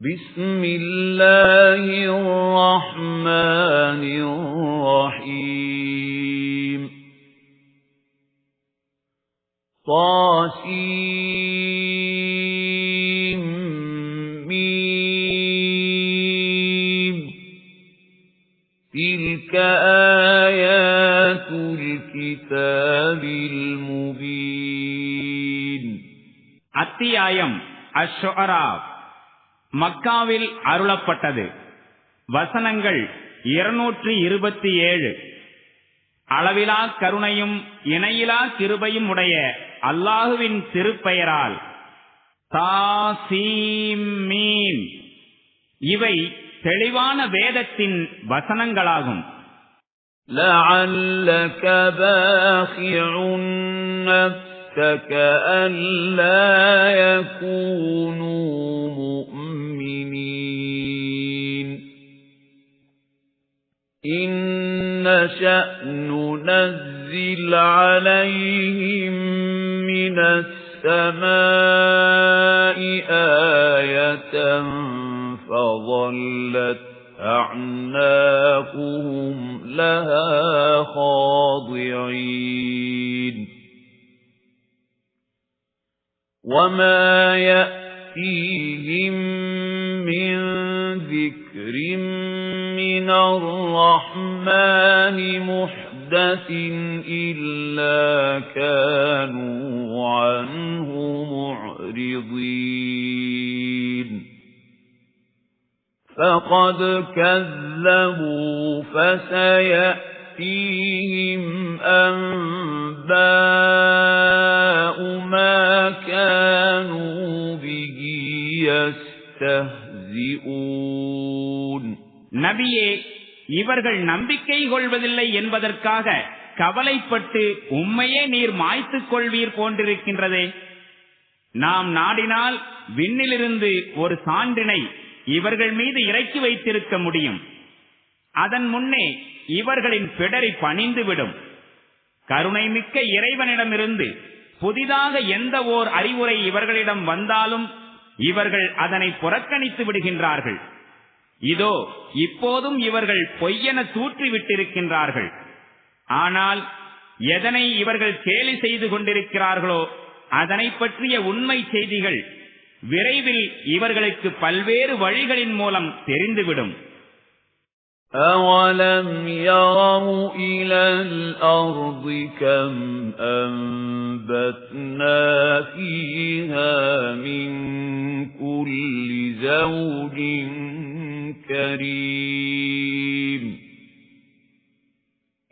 بسم الله الرحمن الرحيم طاسيم ميم تلك آيات الكتاب المبين அத்தியாயம் அஷ்-ஷுஅரா மக்காவில் அருளப்பட்டது. வசனங்கள் 227. அளவிலா கருணையும் இணையிலா கிருபையும் உடைய அல்லாஹுவின் திருப்பெயரால். தாசீம் மீம். இவை தெளிவான வேதத்தின் வசனங்களாகும். لَعَلَّكَ بَاخِعٌ نَفْسَكَ أَلَّا يَكُونُوا مُؤْمِنِينَ إِن نَّشَأْ نُنَزِّلْ عَلَيْهِم مِّنَ السَّمَاءِ آيَةً فَظَلَّتْ أَعْنَاقُهُمْ لَهَا خَاضِعِينَ وَمَا يَأْتِيهِم مِّن ذِكْرٍ مِّنَ الرَّحْمَنِ مُحْدَثٍ إِلَّا كَانُوا عَنْهُ مُعْرِضِينَ فَقَدْ كَذَّبُوا فَسَيَأْتِيهِمْ أَنبَاءُ مَا كَانُوا بِهِ يَسْتَهْزِئُونَ நபியே, இவர்கள் நம்பிக்கை கொள்வதில்லை என்பதற்காக கவலைப்பட்டு உம்மையே நீர் மாய்த்துக் கொள்வீர் போன்றிருக்கின்றதே. நாம் நாடினால் விண்ணிலிருந்து ஒரு சான்றினை இவர்கள் மீது இறக்கி வைத்திருக்க முடியும். அதன் முன்னே இவர்களின் பிடரி பணிந்துவிடும். கருணை மிக்க இறைவனிடமிருந்து புதிதாக எந்த ஓர் அறிவுரை இவர்களிடம் வந்தாலும் இவர்கள் அதனை புறக்கணித்து விடுகின்றார்கள். இதோ இப்போதும் இவர்கள் பொய்யென தூற்றிவிட்டிருக்கின்றார்கள். ஆனால் எதனை இவர்கள் கேலி செய்து கொண்டிருக்கிறார்களோ அதனை பற்றிய உண்மை செய்திகள் விரைவில் இவர்களுக்கு பல்வேறு வழிகளின் மூலம் தெரிந்துவிடும். أَوَلَمْ يَرَوْا إِلَى الْأَرْضِ كَمْ أَنبَتْنَا فِيهَا مِنْ كُلِّ زَوْجٍ كَرِيمٍ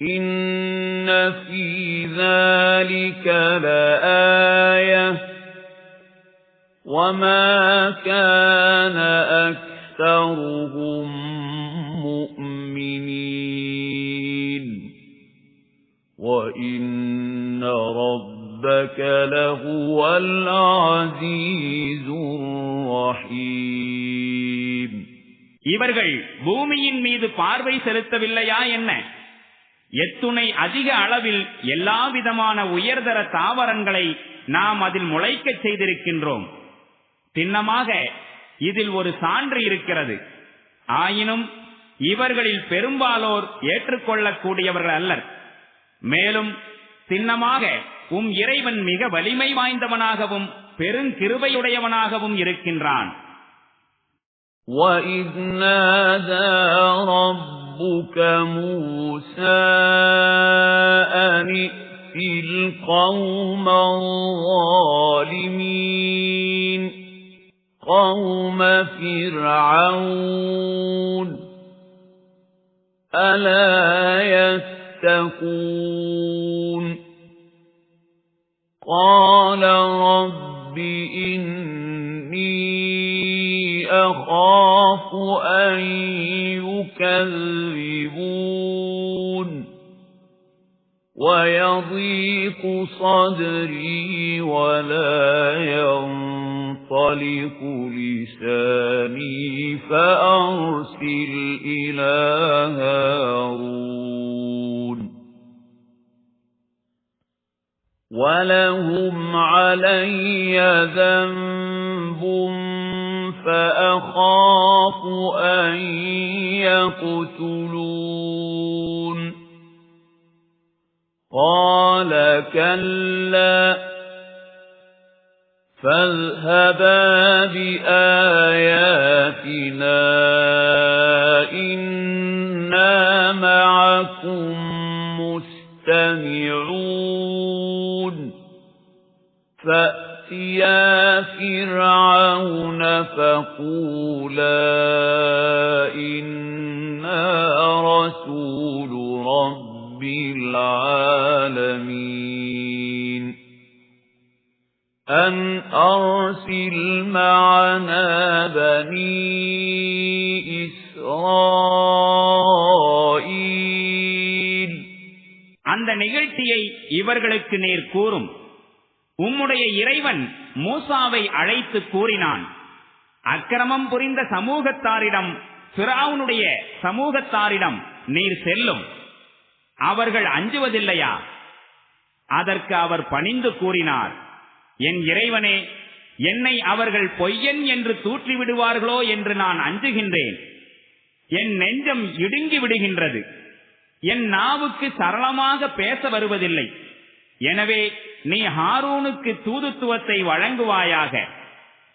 إِنَّ فِي ذَلِكَ لَآيَةً وَمَا كَانَ أَكْثَرُهُم مُؤْمِنِينَ وَإِنَّ رَبَّكَ لَهُوَ الْعَزِيزُ الرَّحِيمُ இவர்கள் பூமியின் மீது பார்வை செலுத்தவில்லையா என்ன? எத்துணை அதிக அளவில் எல்லாவிதமான உயர்தர தாவரங்களை நாம் அதில் முளைக்கச் செய்திருக்கின்றோம். சின்னமாக இதில் ஒரு சான்று இருக்கிறது. ஆயினும் இவர்களில் பெரும்பாலோர் ஏற்றுக்கொள்ளக்கூடியவர்கள் அல்லர். மேலும் சின்னமாக உம் இறைவன் மிக வலிமை வாய்ந்தவனாகவும் பெருங்கிருபையுடையவனாகவும் இருக்கின்றான். وَإِذْ نَادَى رَبُّكَ مُوسَىٰ أَنِ ائْتِ الْقَوْمَ الظَّالِمِينَ قَوْمَ فِرْعَوْنَ أَلَا يَتَّقُونَ قَالَ رَبِّ إِنِّي أَخَافُ أَن يُكَذِّبُونِ وَيَضِيقُ صَدْرِي وَلَا يَنطَلِقُ لِسَانِي فَأَرْسِلْ إِلَى هَارُونَ وَلَهُمْ عَلَيَّ ذَنبٌ فأخاف أن يقتلون قال كلا فاذهبا بآياتنا إنا معكم مستمعون فأتيا فرعون فقولا إنا رسول رب العالمين أن أرسل معنا بني إسرائيل அந்த நிகழ்ச்சியை இவர்களுக்கு நேர் கூறும். உம்முடைய இறைவன் மூசாவை அழைத்து கூறினான், அக்கிரமம் புரிந்த சமூகத்தாரிடம், ஃபிரௌனுடைய சமூகத்தாரிடம் நீர் செல்லும். அவர்கள் அஞ்சுவதில்லையா? அதற்கு அவர் பணிந்து கூறினார், என் இறைவனே, என்னை அவர்கள் பொய்யன் என்று தூற்றிவிடுவார்களோ என்று நான் அஞ்சுகின்றேன். என் நெஞ்சம் இடுங்கி விடுகின்றது. என் நாவுக்கு சரளமாக பேச வருவதில்லை. எனவே நீ ஹாரூனுக்கு தூதுத்துவத்தை வழங்குவாயாக.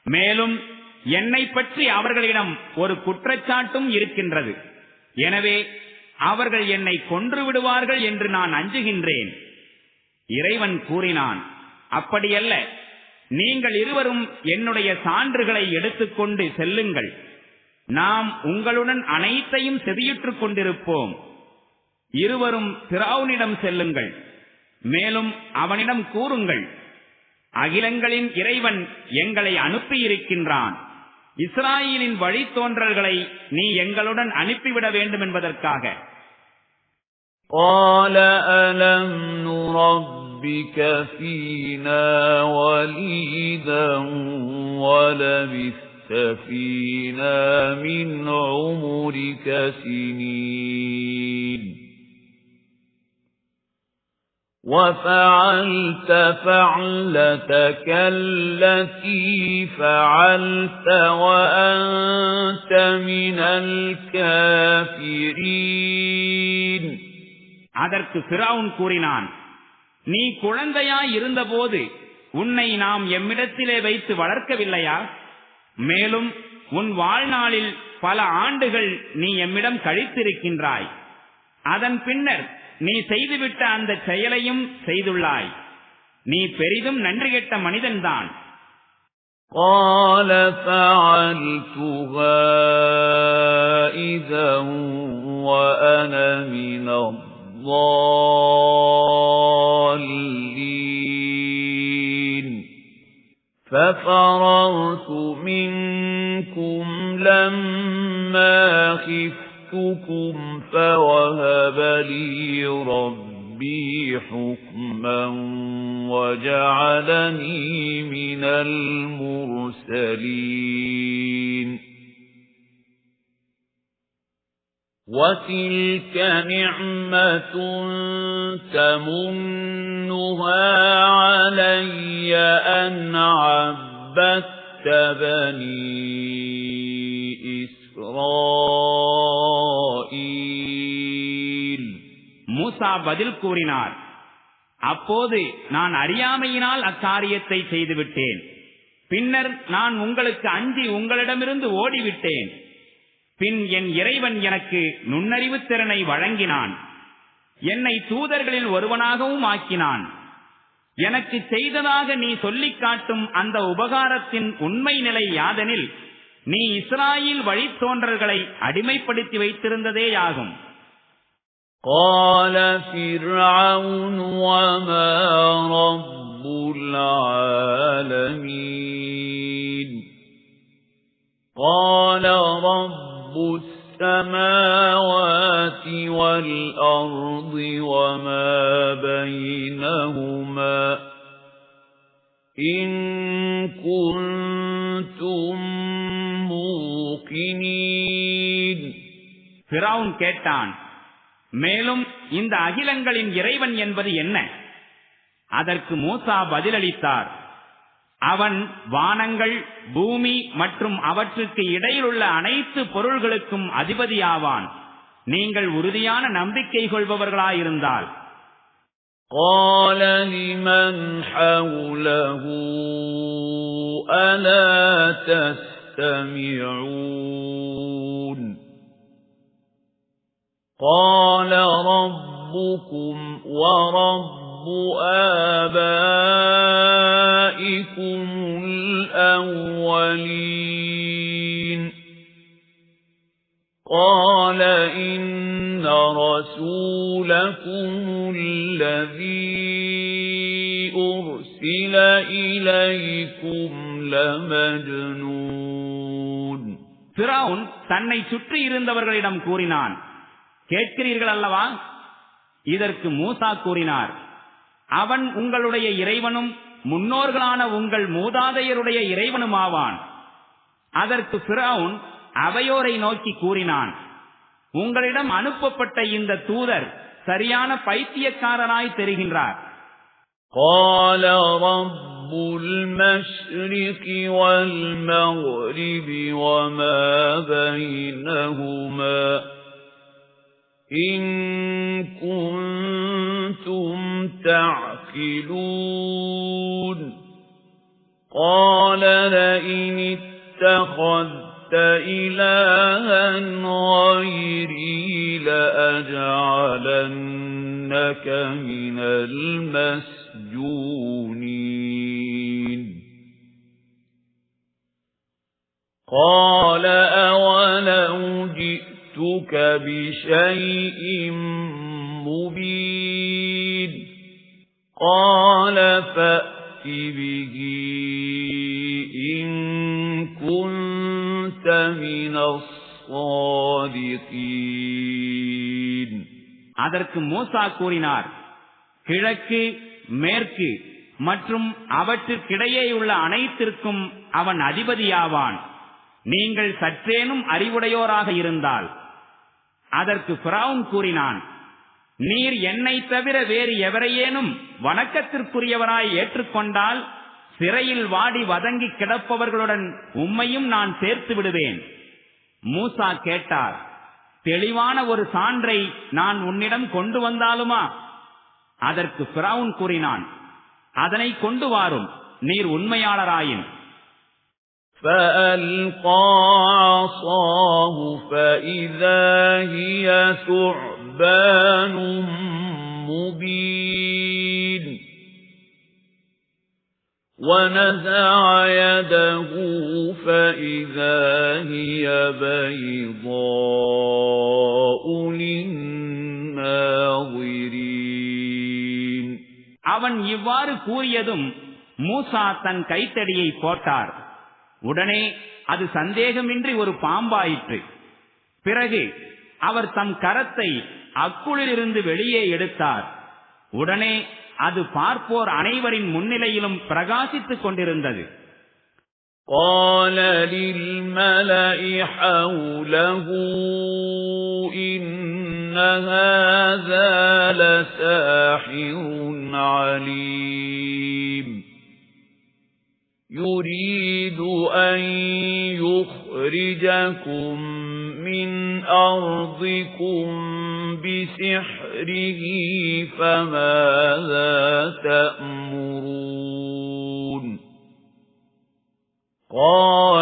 மேலும் என்னை பற்றி அவர்களிடம் ஒரு குற்றச்சாட்டும் இருக்கின்றது. எனவே அவர்கள் என்னை கொன்று விடுவார்கள் என்று நான் அஞ்சுகின்றேன். இறைவன் கூறினான், அப்படியல்ல, நீங்கள் இருவரும் என்னுடைய சான்றுகளை எடுத்துக்கொண்டு செல்லுங்கள். நாம் உங்களுடன் அனைத்தையும் செவியுற்றுக் கொண்டிருப்போம். இருவரும் ஃபிரௌனிடம் செல்லுங்கள். மேலும் அவனிடம் கூறுங்கள், அகிலங்களின் இறைவன் எங்களை அனுப்பியிருக்கின்றான். இஸ்ராயேலின் வழித்தோன்றல்களை நீ எங்களுடன் அனுப்பிவிட வேண்டும் என்பதற்காக. قال ألم نربك فينا وليدا ولبثت فينا من عمرك سنين وفعلت فعلتك التي فعلت وأنت من الكافرين. அதற்கு ஃபிரௌன் கூறினான், நீ குழந்தையாய் இருந்தபோது உன்னை நாம் எம்மிடத்திலே வைத்து வளர்க்கவில்லையா? மேலும் உன் வாழ்நாளில் பல ஆண்டுகள் நீ எம்மிடம் கழித்திருக்கின்றாய். அதன் பின்னர் நீ செய்துவிட்ட அந்த செயலையும் செய்துள்ளாய். நீ பெரிதும் நன்றி கெட்ட மனிதன்தான். قال فعلتها إذا وأنا من الضالين ففررت منكم لما خفتكم فوهب لي ربي حكما وجعلني من المرسلين. وتلك نعمة تمنها علي أن عبدت بني إسرائيل. மூசா பதில் கூறினார், அப்போது நான் அறியாமையினால் அக்காரியத்தை செய்துவிட்டேன். பின்னர் நான் உங்களுக்கு அஞ்சி உங்களிடமிருந்து ஓடிவிட்டேன். பின் என் இறைவன் எனக்கு நுண்ணறிவு திறனை வழங்கினான். என்னை தூதர்களில் ஒருவனாகவும் ஆக்கினான். எனக்கு செய்ததாக நீ சொல்லிக் காட்டும் அந்த உபகாரத்தின் உண்மை நிலை யாதெனில், நீ இஸ்ராயேல் வழித்தோன்றல்களை அடிமைப்படுத்தி வைத்திருந்ததேயாகும். قال فرعون وما رب العالمين قال رب السماوات والأرض وما بينهما إن كنتم موقنين. ஃபிரௌன் கேட்டான், மேலும் இந்த அகிலங்களின் இறைவன் என்பது என்ன? அதற்கு மூசா பதிலளித்தார், அவன் வானங்கள், பூமி மற்றும் அவற்றுக்கு இடையிலுள்ள அனைத்து பொருள்களுக்கும் அதிபதியாவான். நீங்கள் உறுதியான நம்பிக்கை கொள்பவர்களாயிருந்தால். قال لمن حوله ألا تستمعون قال ربكم ورب آبائكم الأولين قال إن رسولكم الذي أرسل إليكم لمجنون. ஃபிரௌன் தன்னை சுற்றி இருந்தவர்களிடம் கூறினான், கேட்கிறீர்கள் அல்லவா? இதற்கு மூசா கூறினார், அவன் உங்களுடைய இறைவனும் முன்னோர்களான உங்கள் மூதாதையருடைய இறைவனுமாவான். அதற்கு ஃபிரௌன் அவையோரை நோக்கி கூறினான், உங்களிடம் அனுப்பப்பட்ட இந்த தூதர் சரியான பைத்தியக்காரனாய் தெரிகின்றார். قال رب المشرق والمغرب وما بينهما إن كنتم تعقلون قال لئن اتخذت إلها غيري لأجعلنك من المسجونين قال أولو جئتك بشيء مبين قال فأت به إن كنت من الصادقين. அதற்கு மூசா கூறினார், கிழக்கு, மேற்கு மற்றும் அவற்றிற்கிடையேயுள்ள அனைத்திற்கும் அவன் அதிபதியாவான். நீங்கள் சற்றேனும் அறிவுடையோராக இருந்தால். அதற்கு ஃபிரௌன் கூறினான், நீர் என்னை தவிர வேறு எவரையேனும் வணக்கத்திற்குரியவராய் ஏற்றுக்கொண்டால் சிறையில் வாடி வதங்கி கிடப்பவர்களுடன் உம்மையும் நான் சேர்த்து விடுவேன். மூசா கேட்டார், தெளிவான ஒரு சான்றை நான் உன்னிடம் கொண்டு வந்தாலுமா? அதற்கு ஃபிரௌன் கூறினான், அதனை கொண்டு வாரும், நீர் உண்மையாளராயின். فألقى عصاه فإذا هي ثعبان مبين ونزع يده فإذا هي بيضاء للناظرين. அவன் இவ்வாறு கூறியதும் மூசா தன் கைத்தடியை போட்டார். உடனே அது சந்தேகமின்றி ஒரு பாம்பாயிற்று. பிறகு அவர் தம் கரத்தை அக்குளிலிருந்து வெளியே எடுத்தார். உடனே அது பார்ப்போர் அனைவரின் முன்னிலையிலும் பிரகாசித்துக் கொண்டிருந்தது. قال للملأ حوله إن هذا لساحر عليم يريد أن يخرجكم من أرضكم بسحره فماذا تأمرون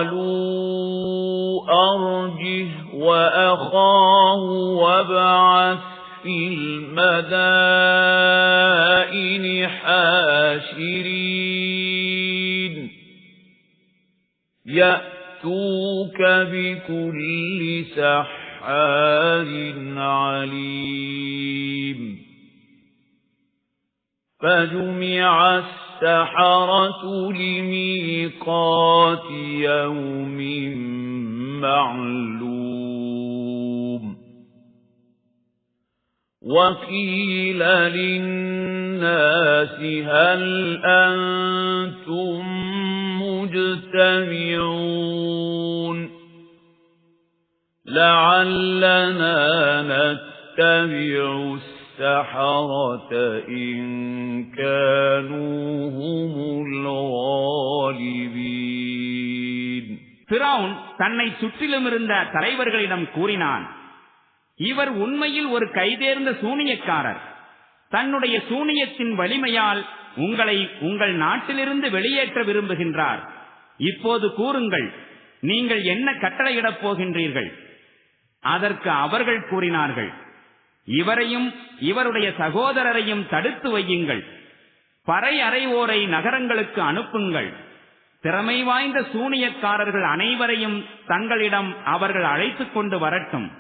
قالوا أرجه وأخاه وابعث في المدائن حاشرين يأتوك بكل سحار عليم فجمع السحرة لميقات يوم معلوم وقيل للناس هل أنتم مجتمعون لعلنا نتبع السحرة إن كانوا هم الغالبين. ஃபிரௌன் தன்னை சுற்றிலும் இருந்த தலைவர்களிடம் கூறினான், இவர் உண்மையில் ஒரு கைதேர்ந்த சூனியக்காரர். தன்னுடைய சூனியத்தின் வலிமையால் உங்களை உங்கள் நாட்டிலிருந்து வெளியேற்ற விரும்புகின்றார். இப்போது கூறுங்கள், நீங்கள் என்ன கட்டளையிடப் போகின்றீர்கள்? அதற்கு அவர்கள் கூறினார்கள், இவரையும் இவருடைய சகோதரரையும் தடுத்து வையுங்கள். பறை அறைவோரை நகரங்களுக்கு அனுப்புங்கள். திறமை வாய்ந்த சூனியக்காரர்கள் அனைவரையும் தங்களிடம் அவர்கள் அழைத்துக் கொண்டு வரட்டும்.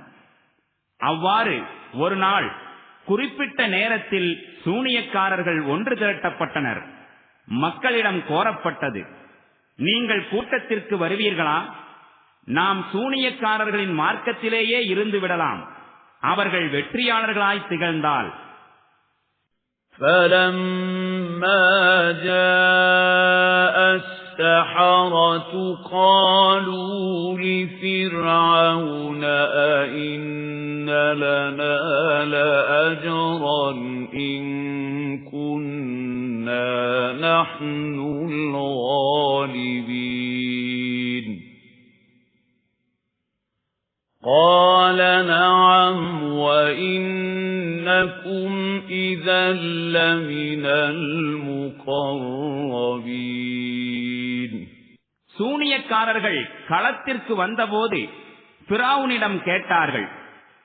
அவ்வாறு ஒரு நாள் குறிப்பிட்ட நேரத்தில் சூனியக்காரர்கள் ஒன்று திரட்டப்பட்டனர். மக்களிடம் கோரப்பட்டது, நீங்கள் கூட்டத்திற்கு வருவீர்களா? நாம் சூனியக்காரர்களின் மார்க்கத்திலேயே இருந்து விடலாம். அவர்கள் வெற்றியாளர்களாய் திகழ்ந்தால். فَلَمَّا جَاءَ السَّحَرَةُ قَالُوا لِفِرْعَوْنَ أَإِنَّ لَنَا لَأَجْرًا إِن كُنَّا نَحْنُ الْغَالِبِينَ. قَالَ نَعَمْ وَإِنَّكُمْ إِذًا لَّمِنَ الْمُقَرَّبِينَ. சூனியக்காரர்கள் களத்திற்கு வந்தபோது ஃபிரௌனிடம் கேட்டார்கள்,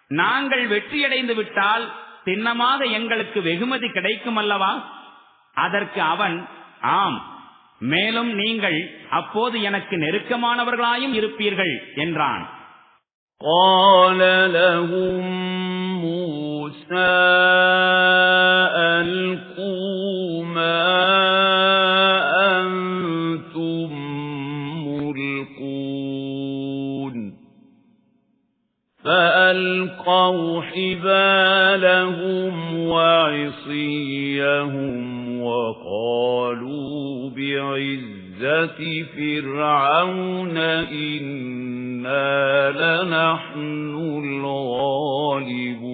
நாங்கள் வெற்றியடைந்து விட்டால் திண்ணமாக எங்களுக்கு வெகுமதி கிடைக்கும் அல்லவா? அதற்கு அவன், ஆம், மேலும் நீங்கள் அப்போது எனக்கு நெருக்கமானவர்களாயும் இருப்பீர்கள் என்றான். قَالَ لَهُم مُوسَى أَلْقُوا مَا أَنتُم مُّلْقُونَ فَأَلْقَوْا حِبَالَهُمْ وَعِصِيَّهُمْ وَقَالُوا بِعِزَّةِ فِرْعَوْنَ إِنَّا لَنَحْنُ الْغَالِبُونَ.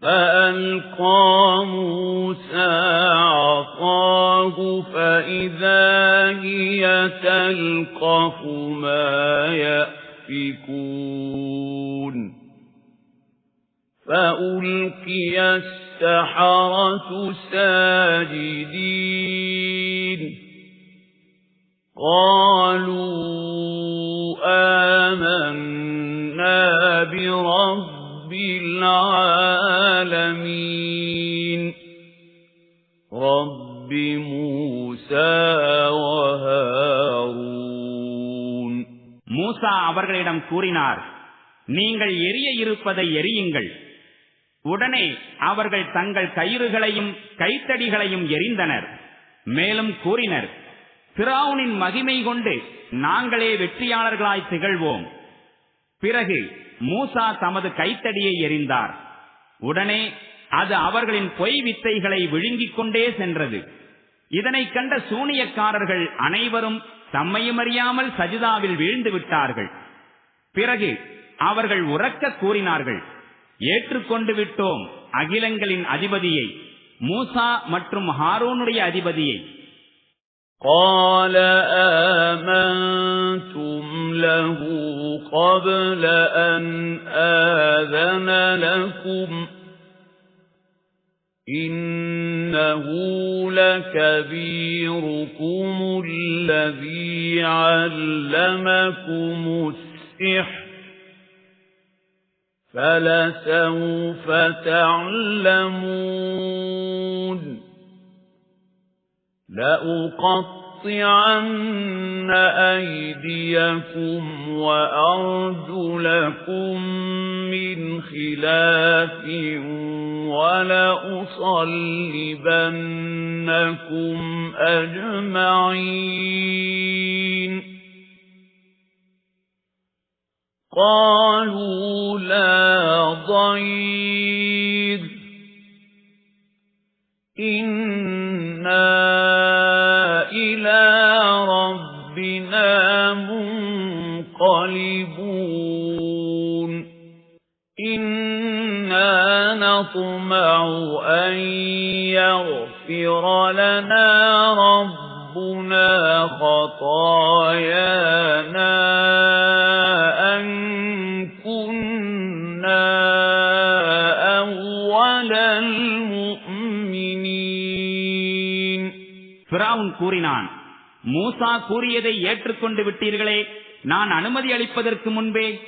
فَأَلْقَى مُوسَى عَصَاهُ فَإِذَا هِيَ تَلْقَفُ مَا يَأْفِكُونَ فَأُلْقِيَ السَّحَرَةُ سَاجِدِينَ قَالُوا آمَنَّا بِرَبِّ الْعَالَمِينَ رَبِّ مُوسَى وَهَارُونَ. மூசா அவர்களிடம் கூறினார், நீங்கள் எரிய இருப்பதை எரியுங்கள். உடனே அவர்கள் தங்கள் கயிறுகளையும் கைத்தடிகளையும் எரிந்தனர். மேலும் கூறினர், ஃபிரௌனின் மகிமை கொண்டு நாங்களே வெற்றியாளர்களாய் திகழ்வோம். பிறகு மூசா தமது கைத்தடியை எறிந்தார். உடனே அது அவர்களின் பொய் வித்தைகளை விழுங்கிக் கொண்டே சென்றது. இதனை கண்ட சூனியக்காரர்கள் அனைவரும் தம்மையும் அறியாமல் சஜிதாவில் வீழ்ந்து விட்டார்கள். பிறகு அவர்கள் உரக்க கூறினார்கள், ஏற்றுக்கொண்டு விட்டோம் அகிலங்களின் அதிபதியை, மூசா மற்றும் ஹாரூனுடைய அதிபதியை. قَالَ آمَنْتُمْ لَهُ قَبْلَ أَنْ آذَنَ لَكُمْ إِنَّهُ لَكَبِيرُكُمُ الَّذِي عَلَّمَكُمُ السِّحْرَ فَلَسَوْفَ تَعْلَمُونَ لَأُقَطِّعَنَّ أَيْدِيَكُمْ وَأَرْجُلَكُمْ مِنْ خِلَافٍ وَلَأُصَلِّبَنَّكُمْ أَجْمَعِينَ قَالُوا لَا ضَيْرَ إِنَّا إِلَى رَبِّنَا مُنْقَلِبُونَ. نطمع أن يغفر لنا ربنا خطايانا أن كنا أول المؤمنين. ஃபிரௌன் கூறினான், மூசா கூறியதை ஏற்றுக்கொண்டு விட்டீர்களே, நான் அனுமதி அளிப்பதற்கு முன்பே.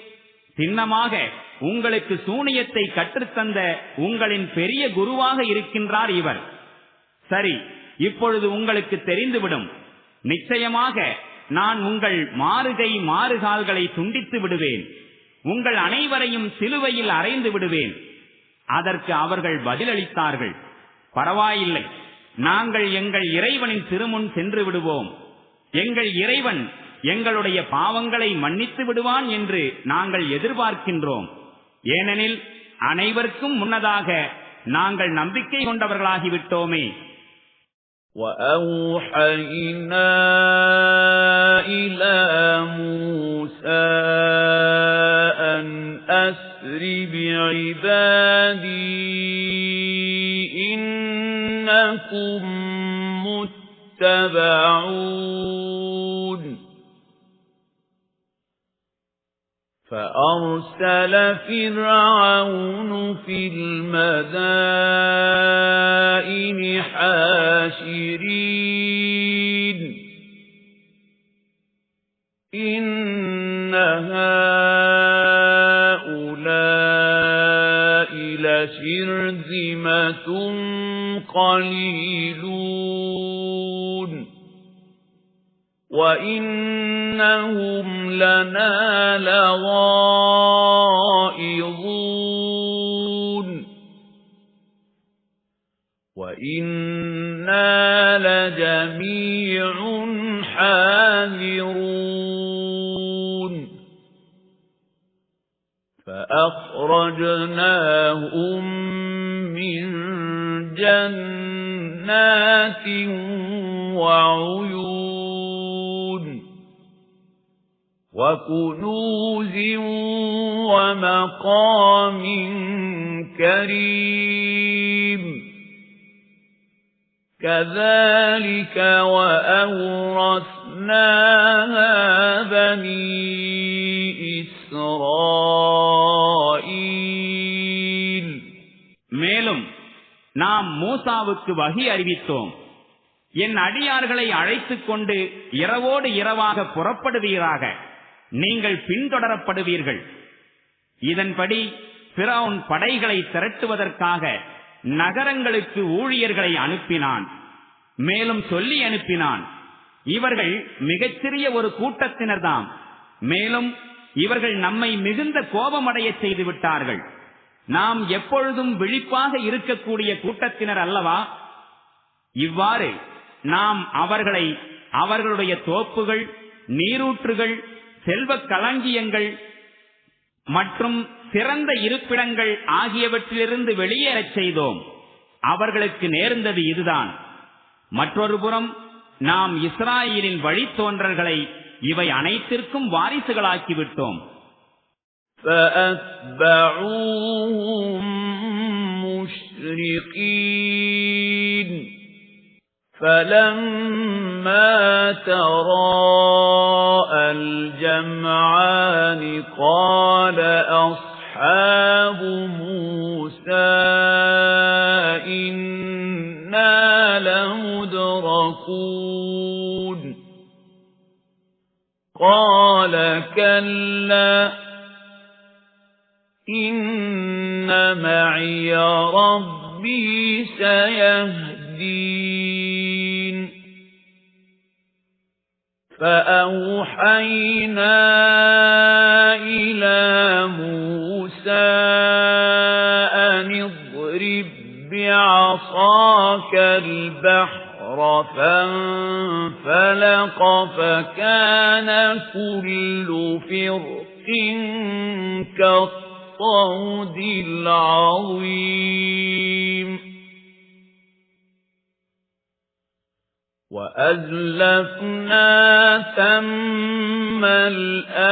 சின்னமாக உங்களுக்கு சூனியத்தை கற்றுத்தந்த உங்களின் பெரிய குருவாக இருக்கின்றார் இவர். சரி, இப்பொழுது உங்களுக்கு தெரிந்துவிடும். நிச்சயமாக நான் உங்கள் மாறுகை மாறுகால்களை துண்டித்து விடுவேன், உங்கள் அனைவரையும் சிலுவையில் அறைந்து விடுவேன். அதற்கு அவர்கள் பதிலளித்தார்கள், பரவாயில்லை, நாங்கள் எங்கள் இறைவனின் திருமுன் சென்று விடுவோம். எங்கள் இறைவன் எங்களுடைய பாவங்களை மன்னித்து விடுவான் என்று நாங்கள் எதிர்பார்க்கின்றோம். ஏனெனில் அனைவருக்கும் முன்னதாக நாங்கள் நம்பிக்கை கொண்டவர்களாகிவிட்டோமே. وَأَوْحَيْنَا إِلَى مُوسَى أَنْ أَسْرِ بِعِبَادِي إِنَّكُمْ مُتَّبَعُونَ فَأَرْسَلَ فِرْعَوْنُ فِي الْمَدَائِنِ حَاشِرِينَ إِنَّ هَؤُلَاءِ لَشِرْذِمَةٌ قَلِيلُونَ وَإِنَّهُمْ لَنَا لَغَائِظُونَ وَإِنَّا لَجَمِيعٌ حَاذِرُونَ فَأَخْرَجْنَاهُمْ مِنْ جَنَّاتٍ وَعُيُونٍ وَكُنُوزٍ وَمَقَامٍ كَرِيمٍ كَذَلِكَ وَأَوْرَثْنَاهَا بَنِي إِسْرَائِيلَ. மேலும் நாம் மூசாவுக்கு வஹி அறிவித்தோம், என் அடியார்களை அழைத்துக் கொண்டு இரவோடு இரவாக புறப்படுவீராக, நீங்கள் பின்தொடரப்படுவீர்கள். இதன்படி ஃபிரௌன் படைகளை திரட்டுவதற்காக நகரங்களுக்கு ஊழியர்களை அனுப்பினான். மேலும் சொல்லி அனுப்பினான், இவர்கள் மிகச்சிறிய ஒரு கூட்டத்தினர்தாம். மேலும் இவர்கள் நம்மை மிகுந்த கோபமடைய செய்து விட்டார்கள். நாம் எப்பொழுதும் விழிப்பாக இருக்கக்கூடிய கூட்டத்தினர் அல்லவா? இவ்வாறு நாம் அவர்களை அவர்களுடைய தோப்புகள், நீரூற்றுகள், செல்வக் களஞ்சியங்கள் மற்றும் சிறந்த இருப்பிடங்கள் ஆகியவற்றிலிருந்து வெளியேறச் செய்தோம். அவர்களுக்கு நேர்ந்தது இதுதான். மற்றொரு புறம் நாம் இஸ்ராயேலின் வழித்தோன்றல்களை இவை அனைத்திற்கும் வாரிசுகளாக்கிவிட்டோம். فَأَتْبَعُوهُمْ مُشْرِقِينَ فَلَمَّا تَرَاءَى الْجَمْعَانِ قَالَ أَصْحَابُ مُوسَى إِنَّا لَمُدْرَكُونَ قَالَ كَلَّا إِنَّ مَعِيَ رَبِّي سَيَهْدِينِ فَأَوْحَيْنَا إِلَى مُوسَى أَنِ اضْرِبْ بِعَصَاكَ الْبَحْرَ فَانفَلَقَ فَكَانَ كُلُّ فِرْقٍ كَالطَّوْدِ الْعَظِيمِ وَأَزْلَفْنَا ثَمَّ الْآخَرِينَ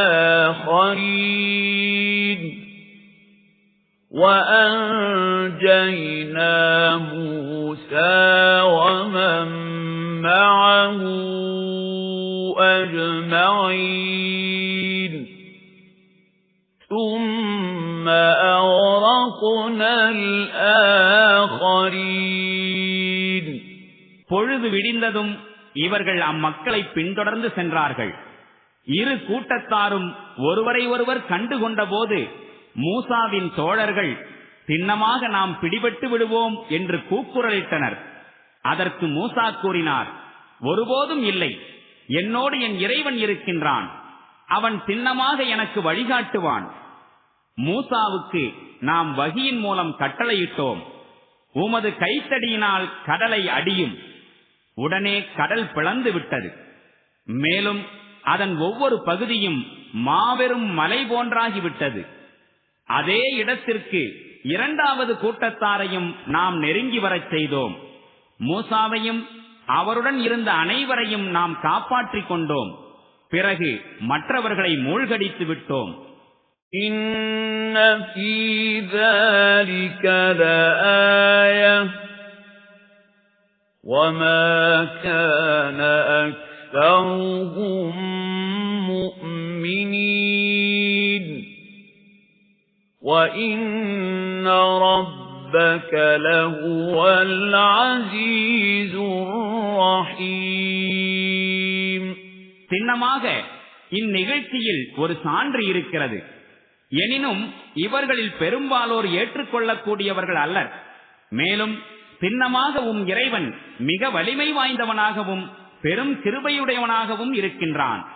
وَأَنْجَيْنَا مُوسَى وَمَنْ مَعَهُ أَجْمَعِينَ ثُمَّ أَغْرَقْنَا الْآخَرِينَ. பொழுது விடிந்ததும் இவர்கள் அம்மக்களை பின்தொடர்ந்து சென்றார்கள். இரு கூட்டத்தாரும் ஒருவரை ஒருவர் கண்டுகொண்ட போது மூசாவின் தோழர்கள் சின்னமாக நாம் பிடிபட்டு விடுவோம் என்று கூக்குரலிட்டனர். அதற்கு மூசா கூறினார், ஒருபோதும் இல்லை, என்னோடு என் இறைவன் இருக்கின்றான், அவன் சின்னமாக எனக்கு வழிகாட்டுவான். மூசாவுக்கு நாம் வகியின் மூலம் கட்டளையிட்டோம், உமது கைத்தடியினால் கடலை அடியும். உடனே கடல் பிளந்து விட்டது. மேலும் அதன் ஒவ்வொரு பகுதியும் மாபெரும் மலை போன்றாகிவிட்டது. அதே இடத்திற்கு இரண்டாவது கூட்டத்தாரையும் நாம் நெருங்கி வரச் செய்தோம். மூசாவையும் அவருடன் இருந்த அனைவரையும் நாம் காப்பாற்றிக் கொண்டோம். பிறகு மற்றவர்களை மூழ்கடித்து விட்டோம். இன்ன ஃபீ ذَلِكَ لَآيَةً وَمَا كَانَ أَكْثَرُهُم مُؤْمِنِينَ وَإِنَّ رَبَّكَ لَهُوَ الْعَزِيزُ الرَّحِيمُ. சின்னமாக இந்நிகழ்ச்சியில் ஒரு சான்று இருக்கிறது. எனினும் இவர்களில் பெரும்பாலோர் ஏற்றுக்கொள்ளக்கூடியவர்கள் அல்லர். மேலும் சின்னமாக இறைவன் மிக வலிமை வாய்ந்தவனாகவும் பெரும் கிருபையுடையவனாகவும் இருக்கின்றான்.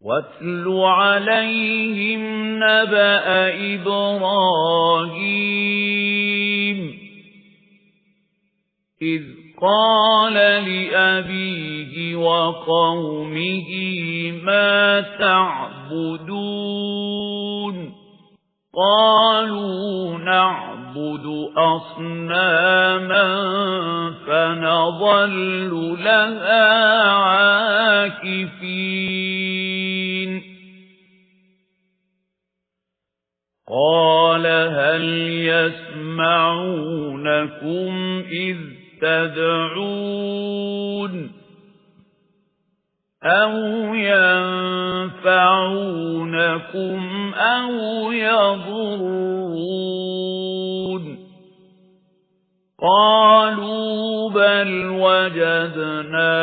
وَاتْلُ عَلَيْهِمْ نَبَأَ إِبْرَاهِيمَ إِذْ قَالَ لِأَبِيهِ وَقَوْمِهِ مَا تَعْبُدُونَ قَالُوا نَعْبُدُ أَصْنَامًا فَنَظَلُّ لَهَا عَاكِفِينَ قَالَ هَلْ يَسْمَعُونَكُمْ إِذْ تَدْعُونَ أَوْ يَنفَعُونَكُمْ أَوْ يَضُرُّونَ قَالُوا بَلْ وَجَدْنَا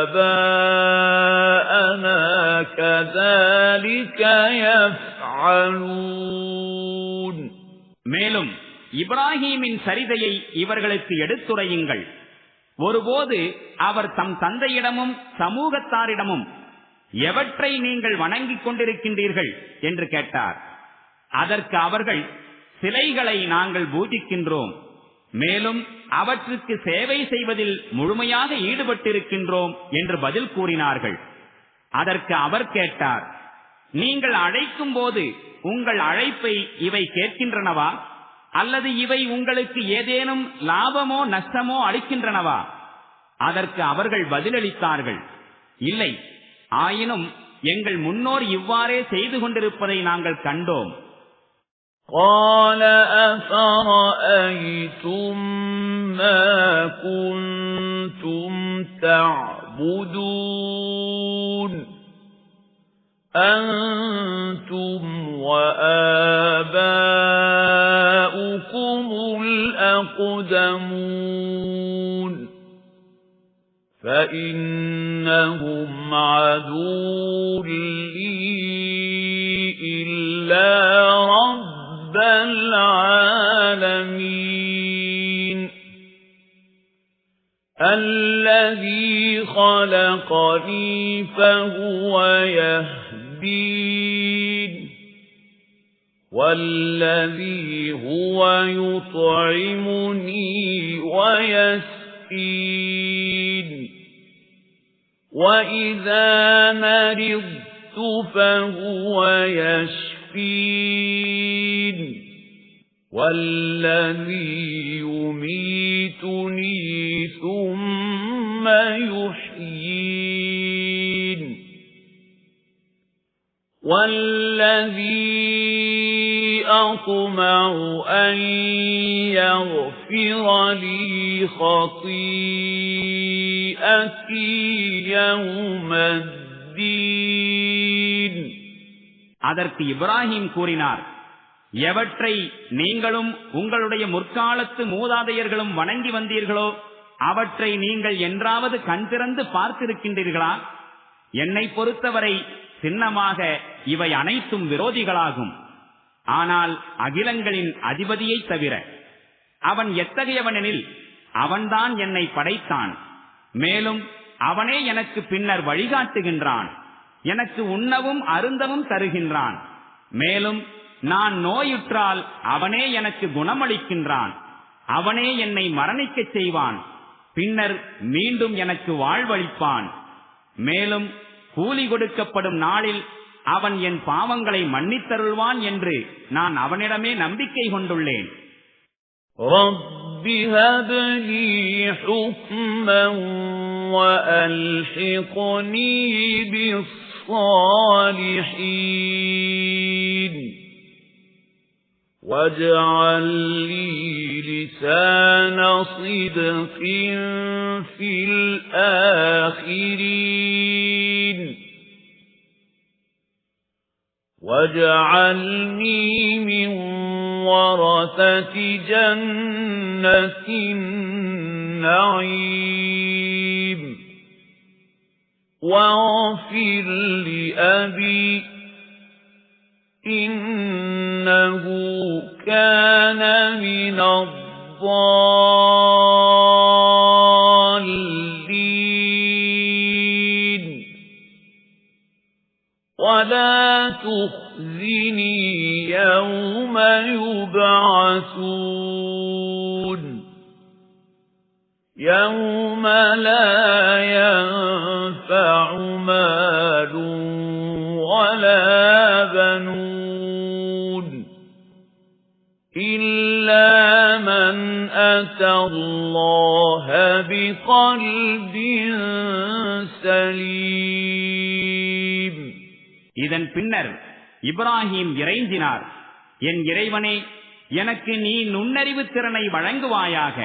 آبَاءَنَا كَذَلِكَ يَفْعَلُونَ. மேலும் இப்ராஹீமின் சரிதையை இவர்களுக்கு எடுத்துரையுங்கள். ஒருபோது அவர் தம் தந்தையிடமும் சமூகத்தாரிடமும் எவற்றை நீங்கள் வணங்கிக் கொண்டிருக்கின்றீர்கள் என்று கேட்டார். அதற்கு அவர்கள், சிலைகளை நாங்கள் பூஜிக்கின்றோம், மேலும் அவற்றுக்கு சேவை செய்வதில் முழுமையாக ஈடுபட்டிருக்கின்றோம் என்று பதில் கூறினார்கள். அதற்கு அவர் கேட்டார், நீங்கள் அழைக்கும் போது உங்கள் அழைப்பை இவை கேட்கின்றனவா, அல்லது இவை உங்களுக்கு ஏதேனும் லாபமோ நஷ்டமோ அளிக்கின்றனவா? அதற்கு அவர்கள் பதிலளித்தார்கள், இல்லை, ஆயினும் எங்கள் முன்னோர் இவ்வாறே செய்து கொண்டிருப்பதை நாங்கள் கண்டோம். قَالَ أَفَرَأَيْتُمْ مَا كُنْتُمْ تَعْبُدُونَ أَنْتُمْ وَآبَاؤُكُمُ الْأَقْدَمُونَ فَإِنَّهُمْ عَدُوٌّ لِّي إِلَّا رَبَّ الْعَالَمِينَ الَّذِي خَلَقَنِي فَهُوَ يَهْدِينِ وَالَّذِي هُوَ يُطْعِمُنِي وَيَسْقِينِ وَإِذَا مَرِضْتُ فَهُوَ يَشْفِينِ وَالَّذِي يُمِيتُنِي ثُمَّ يُحْيِينِ وَالَّذِي أطمع أن يغفر لي خطيئتي يوم الدين. அதற்கு இப்ராஹிம் கூறினார், எவற்றை நீங்களும் உங்களுடைய முற்காலத்து மூதாதையர்களும் வணங்கி வந்தீர்களோ அவற்றை நீங்கள் என்றாவது கண் திறந்து பார்த்திருக்கின்றீர்களா? என்னை பொறுத்தவரை சின்னமாக இவை அனைத்தும் விரோதிகளாகும். ஆனால் அகிலங்களின் அதிபதியை தவிர. அவன் எத்தகையவனெனில் அவன்தான் என்னை படைத்தான், மேலும் அவனே எனக்கு பின்னர் வழிகாட்டுகின்றான், எனக்கு உண்ணவும் அருந்தவும் தருகின்றான், மேலும் நான் நோயுற்றால் அவனே எனக்கு குணமளிக்கின்றான், அவனே என்னை மரணிக்கச் செய்வான், பின்னர் மீண்டும் எனக்கு வாழ்வளிப்பான், மேலும் கூலி கொடுக்கப்படும் நாளில் அவன் என் பாவங்களை மன்னித்தருள்வான் என்று நான் அவனிடமே நம்பிக்கை கொண்டுள்ளேன். ரப்பி ஹப்லி ஹுக்மன் வஅல்ஹிக்னி பிஸ்ஸாலிஹீன் واجعل لي لسان صدق في الآخرين واجعلني من ورثة جنة النعيم واغفر لأبي إنه كان من الضالين ولا تخزني يوم يبعثون يوم لا ينفع مال ولا بنون إلا من أتى الله بقلب سليم. இதன் பின்னர் இப்ராஹிம் இறைஞ்சினார், என் இறைவனே, எனக்கு நீ நுண்ணறிவு திறனை வழங்குவாயாக,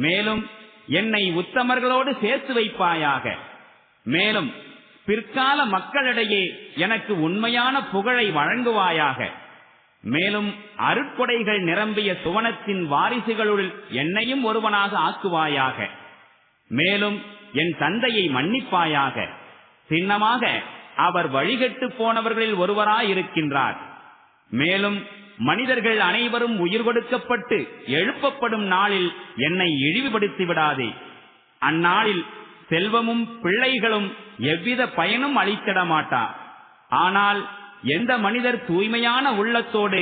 மேலும் என்னை உத்தமர்களோடு சேர்த்து வைப்பாயாக, மேலும் பிற்கால மக்களிடையே எனக்கு உண்மையான புகழை வழங்குவாயாக, மேலும் அருட்கொடைகள் நிரம்பிய சுவனத்தின் வாரிசுகளுள் என்னையும் ஒருவனாக ஆக்குவாயாக, மேலும் என் தந்தையை மன்னிப்பாயாக, சின்னமாக அவர் வழிகட்டு போனவர்களில் ஒருவராயிருக்கின்றார், மேலும் மனிதர்கள் அனைவரும் உயிர் கொடுக்கப்பட்டு எழுப்பப்படும் நாளில் என்னை இழிவுபடுத்தி விடாதே. அந்நாளில் செல்வமும் பிள்ளைகளும் எவ்வித பயனும் அளித்திட மாட்டா. ஆனால் எந்த மனிதர் தூய்மையான உள்ளத்தோடு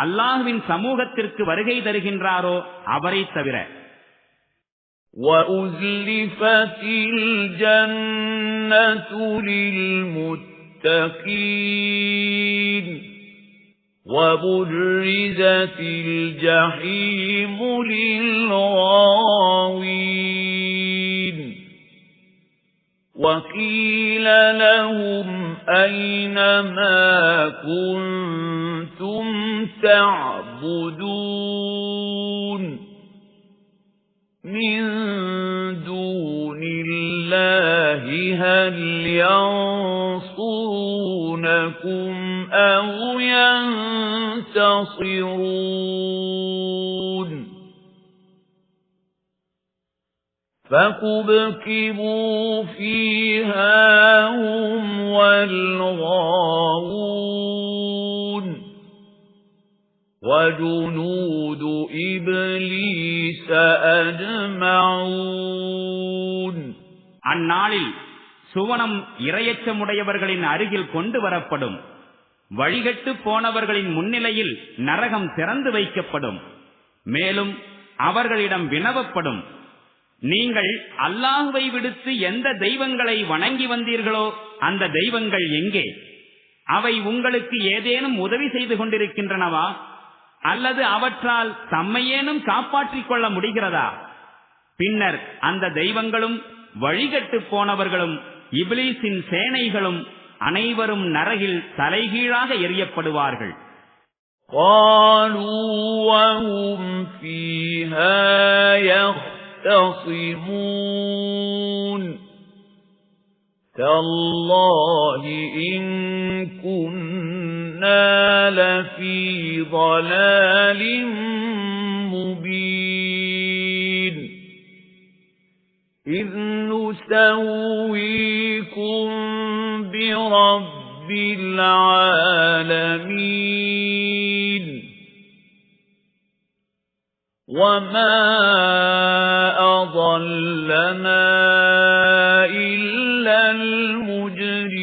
அல்லாஹ்வின் சமூகத்திற்கு வருகை தருகின்றாரோ அவரை தவிர. وَأُزْلِفَتِ الْجَنَّةُ لِلْمُتَّقِينَ وَبُرِّزَتِ الْجَحِيمُ لِلْغَاوِينَ وَقِيلَ لَهُمْ أَيْنَ مَا كُنتُمْ تَعْبُدُونَ مِن دُونِ اللَّهِ هَلْ يَنصُرُونَكُمْ أَوْ يَنتَصِرُونَ فَكُبْكِبُوا فِيهَا هُمْ وَالْغَاوُونَ وَجُنُودُ إِبْلِيسَ أَجْمَعُونَ. அந்நாளில் சுவனம் இரையச்சமுடையவர்களின் அருகில் கொண்டு வரப்படும். வழிகட்டு போனவர்களின் முன்னிலையில் நரகம் திறந்து வைக்கப்படும். மேலும் அவர்களிடம் வினவப்படும், நீங்கள் அல்லாஹ்வை விடுத்து எந்த தெய்வங்களை வணங்கி வந்தீர்களோ அந்த தெய்வங்கள் எங்கே? அவை உங்களுக்கு ஏதேனும் உதவி செய்து கொண்டிருக்கின்றனவா? அல்லது அவற்றால் தம்மையேனும் காப்பாற்றிக் கொள்ள முடிகிறதா? பின்னர் அந்த தெய்வங்களும் வழிகட்டு போனவர்களும் இப்லீஸின் சேனைகளும் அனைவரும் நரகில் தலைகீழாக எறியப்படுவார்கள். قالوا وهم فيها يختصمون تالله إن كنا لفي ضلال مبين إذ نسويكم برب العالمين وما أضلنا إلا المجرمون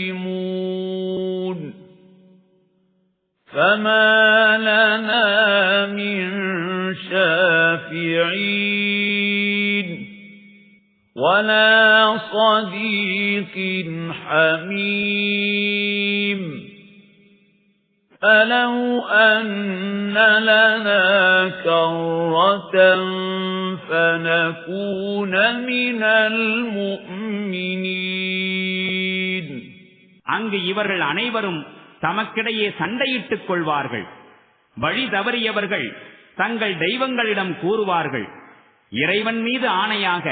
فما لنا من شافعين ولا صديق حميم فلو أن لنا كرة فنكون من المؤمنين அங்கு இவர்கள் அனைவரும் தமக்கிடையே சண்டையிட்டுக் கொள்வார்கள். வழி தவறியவர்கள் தங்கள் தெய்வங்களிடம் கூறுவார்கள், இறைவன் மீது ஆணையாக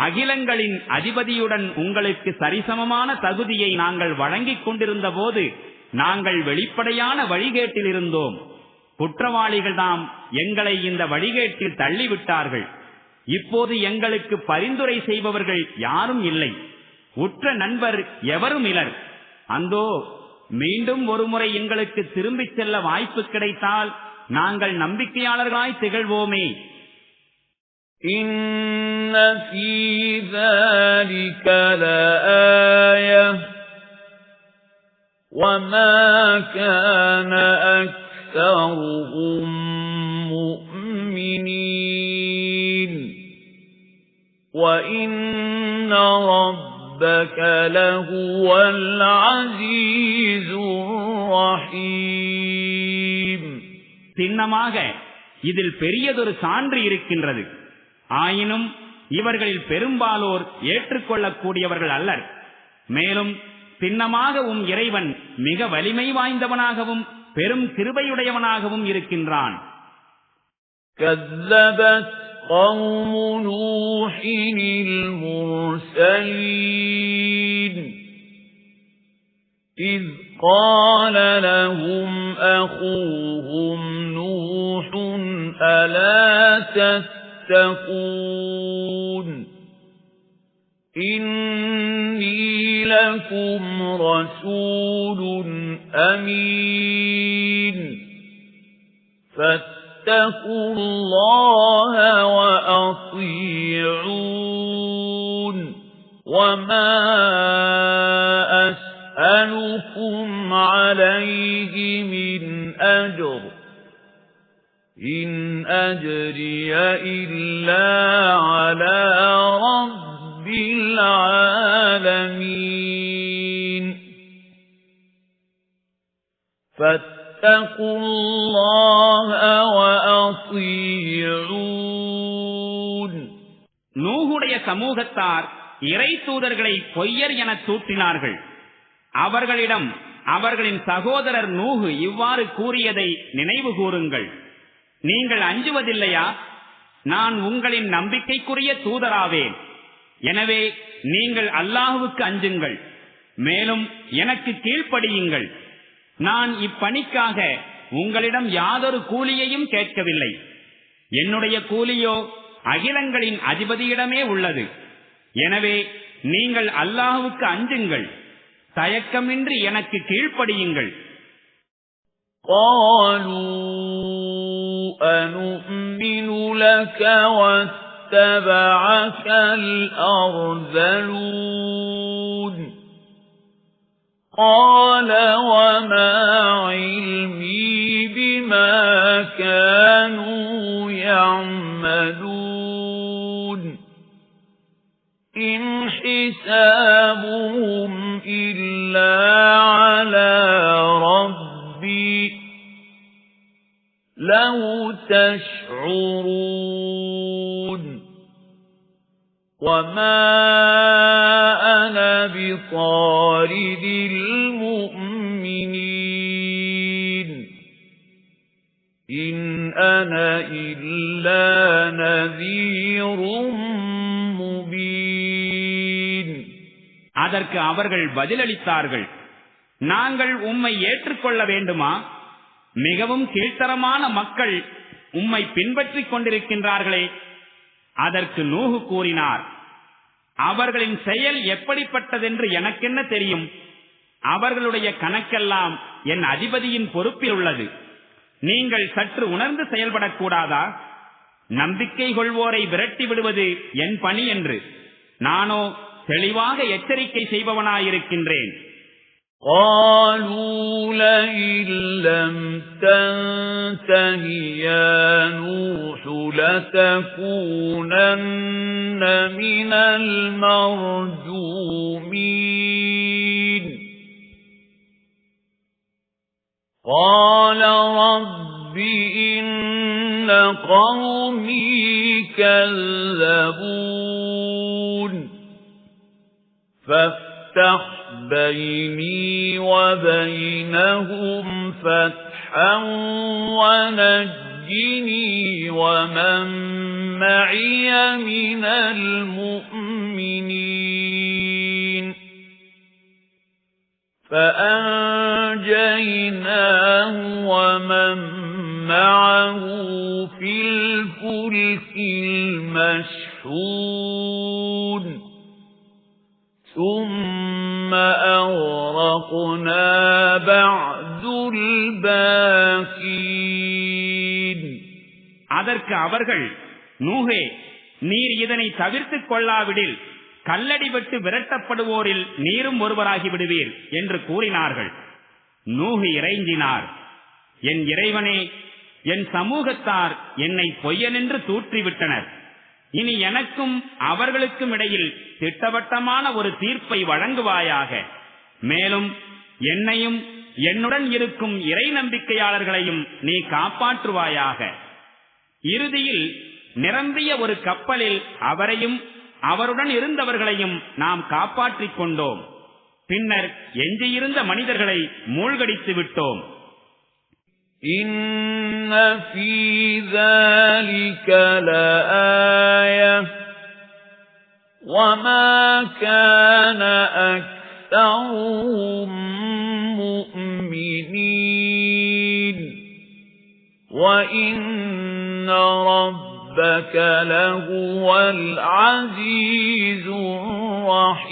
அகிலங்களின் அதிபதியுடன் உங்களுக்கு சரிசமமான தகுதியை நாங்கள் வழங்கிக் கொண்டிருந்த போது நாங்கள் வெளிப்படையான வழிகேட்டில் இருந்தோம். குற்றவாளிகள் தாம் எங்களை இந்த வழிகேட்டில் தள்ளிவிட்டார்கள். இப்போது எங்களுக்கு பரிந்துரை செய்பவர்கள் யாரும் இல்லை, உற்ற நண்பர் எவரும் இலர். அந்தோ மீண்டும் ஒருமுறை எங்களுக்கு திரும்பிச் செல்ல வாய்ப்பு கிடைத்தால் நாங்கள் நம்பிக்கையாளர்களாய் திகழ்வோமே. إن في ذلك لآية وما كان أكثرهم مؤمنين وإن ربك لهو العزيز الرحيم. சின்னமாக இதில் பெரியதொரு சான்று இருக்கின்றது. ஆயினும் இவர்களில் பெரும்பாலோர் ஏற்றுக்கொள்ளக்கூடியவர்கள் அல்லர். மேலும் சின்னமாக இறைவன் மிக வலிமை வாய்ந்தவனாகவும் பெரும் கிருபையுடையவனாகவும் இருக்கின்றான். كذبت قوم نوح المرسلين إذ قال لهم أخوهم نوح ألا تتقون إني لكم رسول أمين فاتقوا الله وأطيعون وما أسألكم عليه من أجر إن أجري إلا على رب العالمين فاتقوا الله وأطيعون. நூஹுடைய சமூகத்தார் இறை தூதர்களை பொய்யர் என தூற்றினார்கள். அவர்களிடம் அவர்களின் சகோதரர் நூஹு இவ்வாறு கூறியதை நினைவு கூறுங்கள். நீங்கள் அஞ்சுவதில்லையா? நான் உங்களின் நம்பிக்கைக்குரிய தூதராவேன். எனவே நீங்கள் அல்லாஹ்வுக்கு அஞ்சுங்கள், மேலும் எனக்கு கீழ்ப்படியுங்கள். நான் இப்பணிக்காக உங்களிடம் யாதொரு கூலியையும் கேட்கவில்லை. என்னுடைய கூலியோ அகிலங்களின் அதிபதியிடமே உள்ளது. எனவே நீங்கள் அல்லாஹ்வுக்கு அஞ்சுங்கள், தயக்கமின்றி எனக்கு கீழ்ப்படியுங்கள். قالوا أنؤمن لك واتبعك الأرذلون قال وما علمي بما كانوا يعملون إن حسابهم إلا على ربي لو تشعرون وما أنا بطارد المؤمنين إِنْ أَنَا إِلَّا نَذِيرٌ مُبِينٌ. அதற்கு அவர்கள் பதிலளித்தார்கள், நாங்கள் உம்மை ஏற்றுக்கொள்ள வேண்டுமா? மிகவும் கீழ்த்தரமான மக்கள் உம்மை பின்பற்றிக் கொண்டிருக்கின்றார்களே. அதற்கு நூஹு கூறினார், அவர்களின் செயல் எப்படிப்பட்டதென்று எனக்கென்ன தெரியும்? அவர்களுடைய கணக்கெல்லாம் என் அதிபதியின் பொறுப்பில் உள்ளது. நீங்கள் சற்று உணர்ந்து செயல்படக்கூடாதா? நம்பிக்கை கொள்வோரை விரட்டி விடுவது என் பணி என்று நானோ தெளிவாக எச்சரிக்கை செய்பவனாயிருக்கின்றேன். قالوا لئن لم تنته يا نوح لتكونن من المرجومين. قال رب إن قومي كذبون فافتح بيني وبينهم فتحا ونجني ومن معي من المؤمنين. فأنجيناه ومن معه في الفلك المشحون ثم أغرقنا بعد الباقين. அதற்கு அவர்கள், நூஹே, நீர் இதனை தவிர்த்துக் கொள்ளாவிடில் கல்லடிபட்டு விரட்டப்படுவோரில் நீரும் ஒருவராகி விடுவீர் என்று கூறினார்கள். நூஹு இறைஞ்சினார், என் இறைவனே, என் சமூகத்தார் என்னை பொய்யனென்று தூற்றிவிட்டனர். இனி எனக்கும் அவர்களுக்கும் இடையில் திட்டவட்டமான ஒரு தீர்ப்பை வழங்குவாயாக. மேலும் என்னையும் என்னுடன் இருக்கும் இறை நம்பிக்கையாளர்களையும் நீ காப்பாற்றுவாயாக. இறுதியில் நிரம்பிய ஒரு கப்பலில் அவரையும் அவருடன் இருந்தவர்களையும் நாம் காப்பாற்றிக் கொண்டோம். பின்னர் எஞ்சியிருந்த மனிதர்களை மூழ்கடித்து விட்டோம். إِنَّ فِي ذَلِكَ لَآيَةً وَمَا كَانَ أَكْثَرُهُم مُؤْمِنِينَ وَإِنَّ رَبَّكَ لَهُوَ الْعَزِيزُ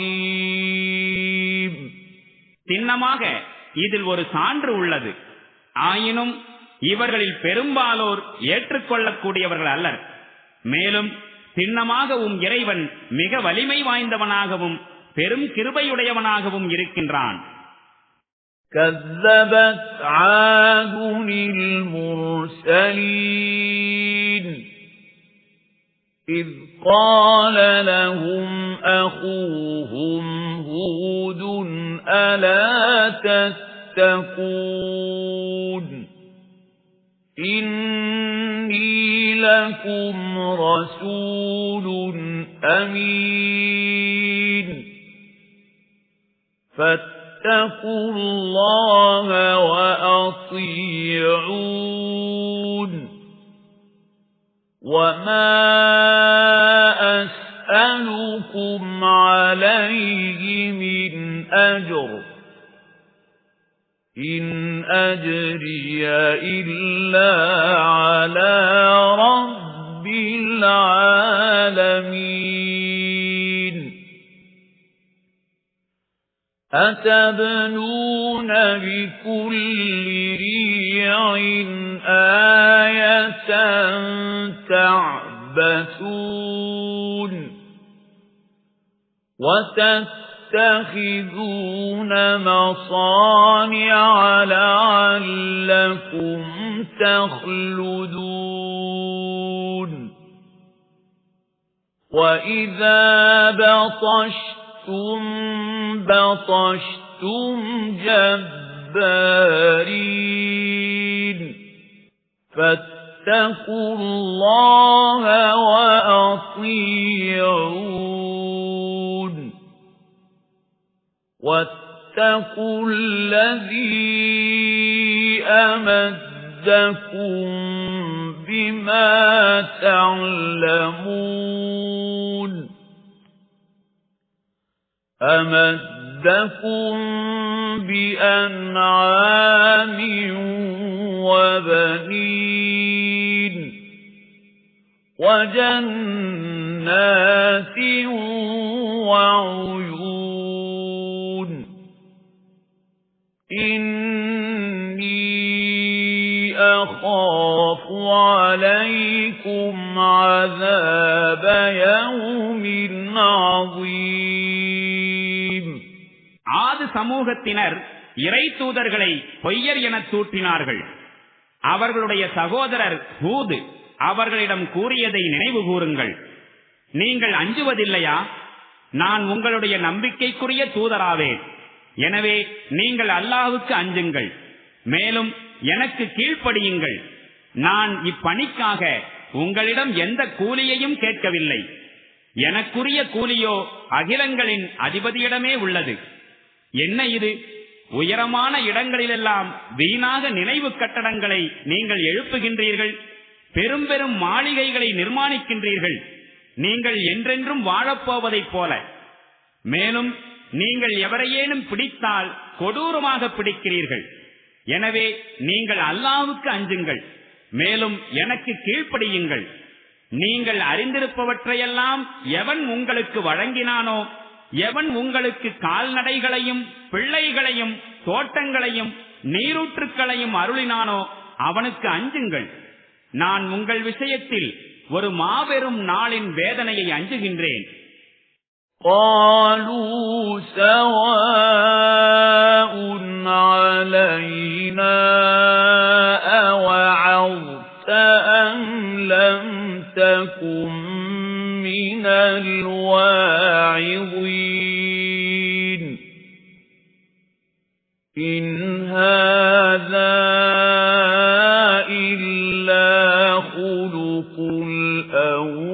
الرَّحِيمُ. சின்னமாக இதில் ஒரு சான்று உள்ளது. ஆயினும் இவர்களில் பெரும்பாலோர் ஏற்றுக்கொள்ளக்கூடியவர்கள் அல்லர். மேலும் சின்னமாக இறைவன் மிக வலிமை வாய்ந்தவனாகவும் பெரும் கிருபையுடையவனாகவும் இருக்கின்றான். كذبت عاد المرسلين إذ قال لهم أخوهم هود ألا تتقون إني لكم رسول أمين فاتقوا الله وأطيعون وما أسألكم عليه من أجر إن أجري إلا على رب العالمين أتبنون بكل ريع آية تعبثون وتتخذون مصانع لعلكم تخلدون وإذا بطشتم جبارين فاتقوا الله وأطيعون واتقوا الذي أمدكم أَمَدَّكُم بِمَا تَعْلَمُونَ أَمَدَّكُم بِأَنْعَامٍ وَبَنِينَ وَجَنَّاتٍ وَعُيُونٍ إِنِّي أَخَافُ عَلَيْكُمْ عَذَابَ يَوْمٍ عَظِيمٍ. ஆது சமூகத்தினர் இறை தூதர்களை பொய்யர் எனத் தூற்றினார்கள். அவர்களுடைய சகோதரர் ஹூத் அவர்களிடம் கூறியதை நினைவு கூறுங்கள். நீங்கள் அஞ்சுவதில்லையா? நான் உங்களுடைய நம்பிக்கைக்குரிய தூதராவேன். எனவே நீங்கள் அல்லாஹ்வுக்கு அஞ்சுங்கள், மேலும் எனக்கு கீழ்ப்படியுங்கள். நான் இப்பணிக்காக உங்களிடம் எந்த கூலியையும் கேட்கவில்லை. எனக்குரிய கூலியோ அகிலங்களின் அதிபதியிடமே உள்ளது. என்ன இது? உயரமான இடங்களிலெல்லாம் வீணாக நினைவு கட்டடங்களை நீங்கள் எழுப்புகின்றீர்கள், பெரும் பெரும் மாளிகைகளை நிர்மாணிக்கின்றீர்கள், நீங்கள் என்றென்றும் வாழப்போவதைப் போல. மேலும் நீங்கள் எவரையேனும் பிடித்தால் கொடூரமாக பிடிக்கிறீர்கள். எனவே நீங்கள் அல்லாஹ்வுக்கு அஞ்சுங்கள், மேலும் எனக்கு கீழ்ப்படியுங்கள். நீங்கள் அறிந்திருப்பவற்றையெல்லாம் எவன் உங்களுக்கு வழங்கினானோ, எவன் உங்களுக்கு கால்நடைகளையும் பிள்ளைகளையும் தோட்டங்களையும் நீரூற்றுக்களையும் அருளினானோ அவனுக்கு அஞ்சுங்கள். நான் உங்கள் விஷயத்தில் ஒரு மாபெரும் நாளின் வேதனையை அஞ்சுகின்றேன். قَالُوا سَوَاءٌ عَلَيْنَا أَوَعَظْتَ أَمْ لَمْ تَكُن مِّنَ الْوَاعِظِينَ إِنْ هَذَا إِلَّا خُلُقُ الْأَوَّلِينَ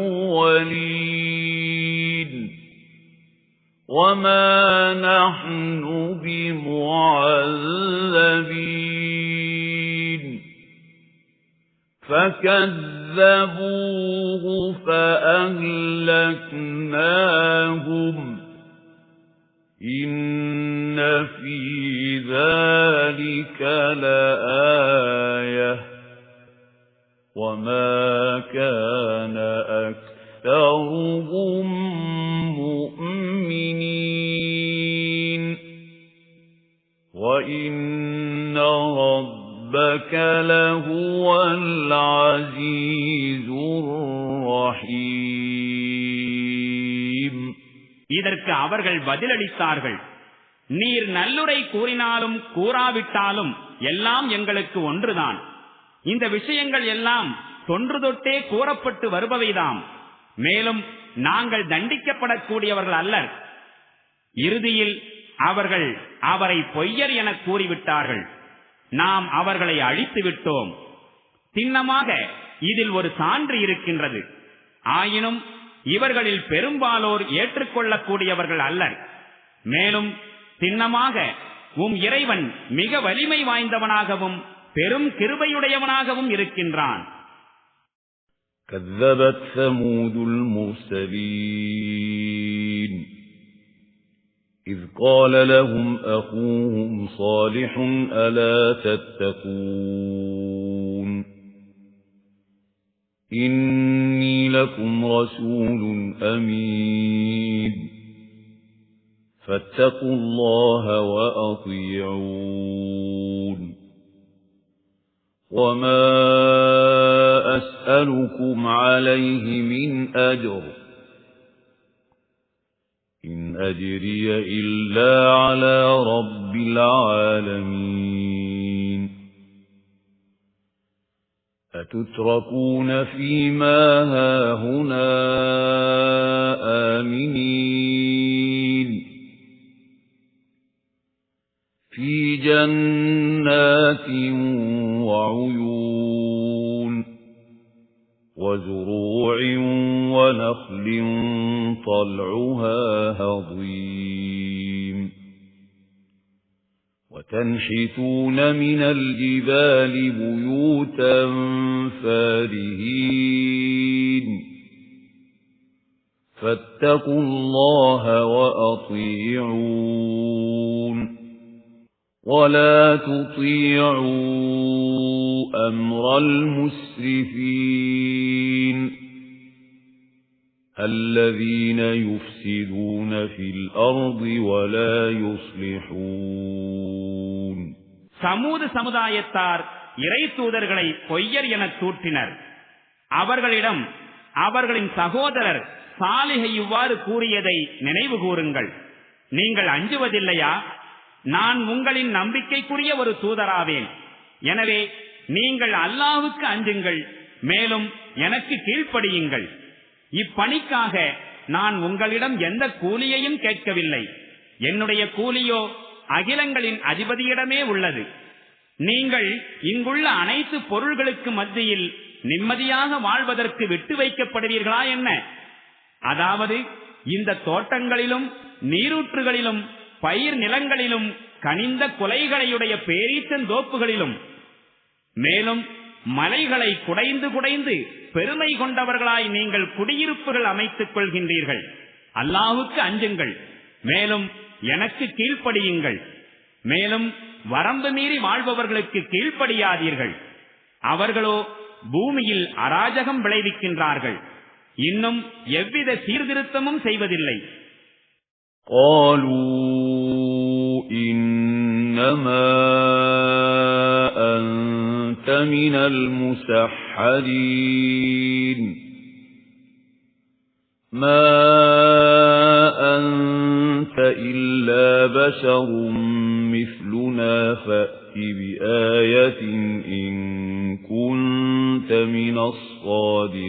وَمَا نَحْنُ بِمُعَذَّبِينَ فَكَذَّبُوهُ فَأَهْلَكْنَاهُمْ إِنَّ فِي ذَلِكَ لَآيَةً وَمَا كَانَ أَكْثَرُهُم مُؤْمِنِينَ وَإِنَّ رَبَّكَ لَهُوَ الْعَزِيزُ الرَّحِيمُ. இதற்கு அவர்கள் பதிலளித்தார்கள், நீர் நல்லுரை கூறினாலும் கூறாவிட்டாலும் எல்லாம் எங்களுக்கு ஒன்றுதான். இந்த விஷயங்கள் எல்லாம் தொன்று தொட்டே கூறப்பட்டு வருபவைதாம். மேலும் நாங்கள் தண்டிக்கப்படக்கூடியவர்கள் அல்லர். இறுதியில் அவர்கள் அவரை பொய்யர் என கூறிவிட்டார்கள். நாம் அவர்களை அழித்து விட்டோம். சின்னமாக இதில் ஒரு சான்று இருக்கின்றது. ஆயினும் இவர்களில் பெரும்பாலோர் ஏற்றுக்கொள்ளக்கூடியவர்கள் அல்லர். மேலும் சின்னமாக உம் இறைவன் மிக வலிமை வாய்ந்தவனாகவும் பெரும் கிருபையுடையவனாகவும் இருக்கின்றான். كذبت ثمود المرسلين إذ قال لهم أخوهم صالح ألا تتقون إني لكم رسول أمين فاتقوا الله وأطيعون وما أسألكم عليه من أجر إن أجري إلا على رب العالمين أتتركون فيما هاهنا آمنين في جنات وعيون وزروع ونخل طلعها هضيم وتنحتون من الجبال بيوتا فارهين فاتقوا الله وأطيعون ولا تطيعوا أمر المسرفين الذين يفسدون في الأرض ولا يصلحون. சமூது சமுதாயத்தார் இறை தூதர்களை பொய்யர் என தூற்றினர். அவர்களிடம் அவர்களின் சகோதரர் சாலிஹ் இவ்வாறு கூறியதை நினைவு கூறுங்கள். நீங்கள் அஞ்சுவதில்லையா? நான் உங்களின் நம்பிக்கைக்குரிய ஒரு தூதராவேன். எனவே நீங்கள் அல்லாஹ்வுக்கு அஞ்சுங்கள், மேலும் எனக்கு கீழ்ப்படியுங்கள். இப்பணிக்காக நான் உங்களிடம் எந்த கூலியையும் கேட்கவில்லை. என்னுடைய கூலியோ அகிலங்களின் அதிபதியிடமே உள்ளது. நீங்கள் இங்குள்ள அனைத்து பொருள்களுக்கு மத்தியில் நிம்மதியாக வாழ்வதற்கு விட்டு வைக்கப்படுவீர்களா என்ன? அதாவது இந்த தோட்டங்களிலும் நீரூற்றுகளிலும் பயிர் நிலங்களிலும் கனிந்த கொலைகளையுடைய பேரீச்சந்தோப்புகளிலும் மேலும் மலைகளை குடைந்து குடைந்து பெருமை கொண்டவர்களாய் நீங்கள் குடியிருப்புகள் அமைத்துக் கொள்கின்றீர்கள். அல்லாஹ்வுக்கு அஞ்சுங்கள், மேலும் எனக்கு கீழ்ப்படியுங்கள். மேலும் வரம்பு மீறி வாழ்பவர்களுக்கு கீழ்ப்படியாதீர்கள். அவர்களோ பூமியில் அராஜகம் விளைவிக்கின்றார்கள், இன்னும் எவ்வித சீர்திருத்தமும் செய்வதில்லை. من المسحرين ما أنت إلا بشر مثلنا فأت بآية إن كنت من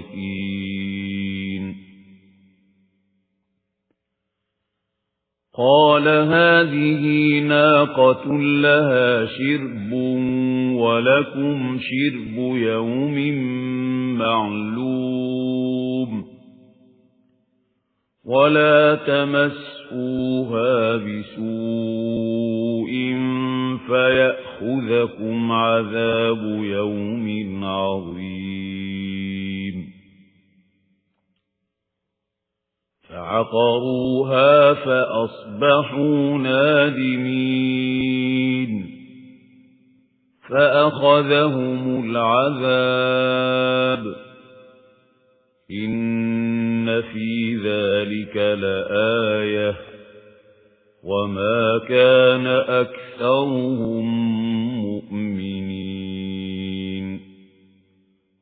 الصادقين. قال هذه ناقة لها شرب ولكم شرب يوم معلوم ولا تمسوها بسوء فيأخذكم عذاب يوم عظيم. فعقروها فأصبحوا نادمين فأخذهم العذاب إن في ذلك لآية وما كان أكثرهم مؤمنين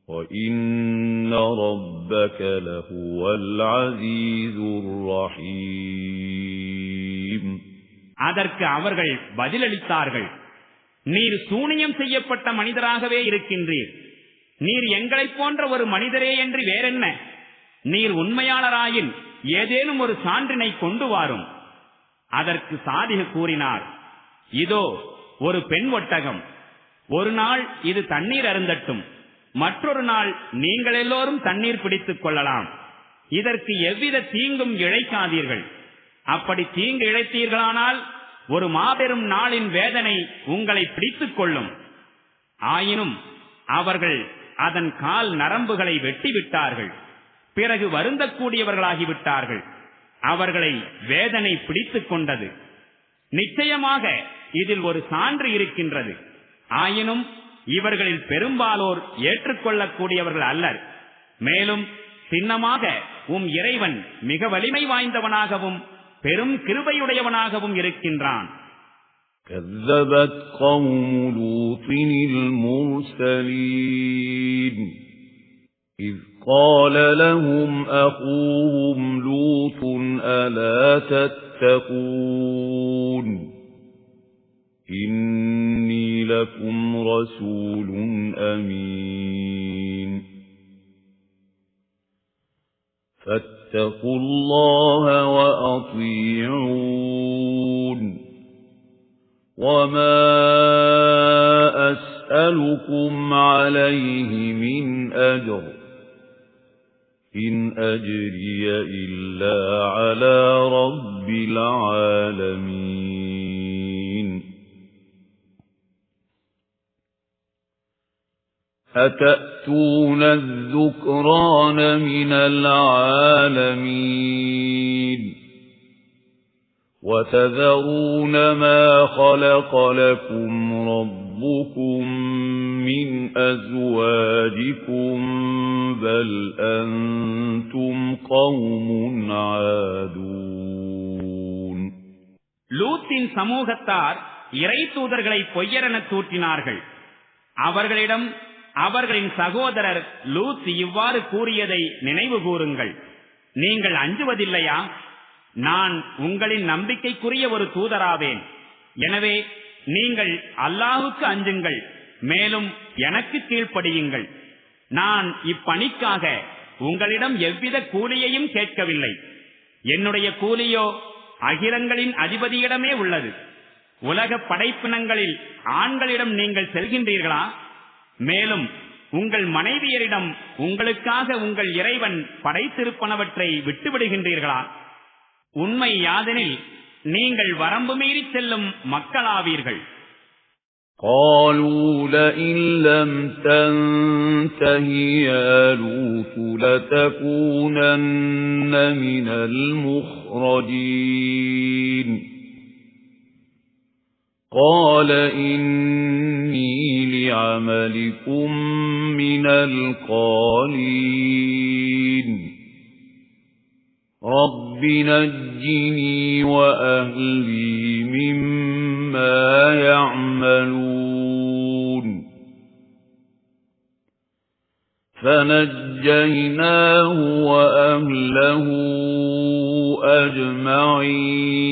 وإن ربك لهو العزيز الرحيم. அதற்கு அவர்கள் பதிலளித்தார்கள், நீர் சூனியம் செய்யப்பட்ட மனிதராகவே இருக்கின்றீர். நீர் எங்களைப் போன்ற ஒரு மனிதரே என்று வேறென்ன? நீர் உண்மையாளராயின் ஏதேனும் ஒரு சான்றினை கொண்டு வாரும். அதற்கு சாலிஹ் கூறினார், இதோ ஒரு பெண் ஒட்டகம். ஒரு நாள் இது தண்ணீர் அருந்தட்டும், மற்றொரு நாள் நீங்கள் எல்லோரும் தண்ணீர் பிடித்துக் கொள்ளலாம். இதற்கு எவ்வித தீங்கும் இழைக்காதீர்கள். அப்படி தீங்கு இழைத்தீர்களானால் ஒரு மாபெரும் நாளின் வேதனை உங்களை பிடித்துக் கொள்ளும். ஆயினும் அவர்கள் அதன் கால் நரம்புகளை வெட்டிவிட்டார்கள். பிறகு வருந்தக்கூடியவர்களாகிவிட்டார்கள். அவர்களை வேதனை பிடித்துக் கொண்டது. நிச்சயமாக இதில் ஒரு சான்று இருக்கின்றது. ஆயினும் இவர்களில் பெரும்பாலோர் ஏற்றுக்கொள்ளக்கூடியவர்கள் அல்லர். மேலும் சின்னமாக இறைவன் மிக வலிமை வாய்ந்தவனாகவும் பெரும் கிருபையுடையவனாகவும் இருக்கின்றான். كذبت قوم لوط المرسلين إذ قال لهم أخوهم لوط ألا تتقون إني لكم رسول أمين فاتقوا الله وأطيعون وما أسألكم عليه من أجر إن أجري إلا على رب العالمين أتأتون الذكران من العالمين وتذرون ما خلق لكم ربكم من أزواجكم بل أنتم قوم عادون. லூத்தின் சமூகத்தார் இறை தூதர்களை பொய்யரென தூற்றினார்கள். அவர்களிடம் அவர்களின் சகோதரர் லூத் இவ்வாறு கூறியதை நினைவு கூறுங்கள். நீங்கள் அஞ்சுவதில்லையா? நான் உங்களின் நம்பிக்கைக்குரிய ஒரு தூதராவேன். எனவே நீங்கள் அல்லாஹுக்கு அஞ்சுங்கள், மேலும் எனக்கு கீழ்ப்படியுங்கள். நான் இப்பணிக்காக உங்களிடம் எவ்வித கூலியையும் கேட்கவில்லை. என்னுடைய கூலியோ அகிலங்களின் அதிபதியிடமே உள்ளது. உலக படைப்பினங்களில் ஆண்களிடம் நீங்கள் செல்கின்றீர்களா? மேலும் உங்கள் மனைவியரிடம் உங்களுக்காக உங்கள் இறைவன் படைத்திருப்பனவற்றை விட்டுவிடுகின்றீர்களா? உண்மை யாதெனில் நீங்கள் வரம்பு மீறி செல்லும் மக்களாவீர்கள். قالوا لئن لم تنته يا لوط لتكونن من المخرجين قال إني لعملكم من القالين رب نجني وأهلي مما يعملون فنجيناه وأهله أجمعين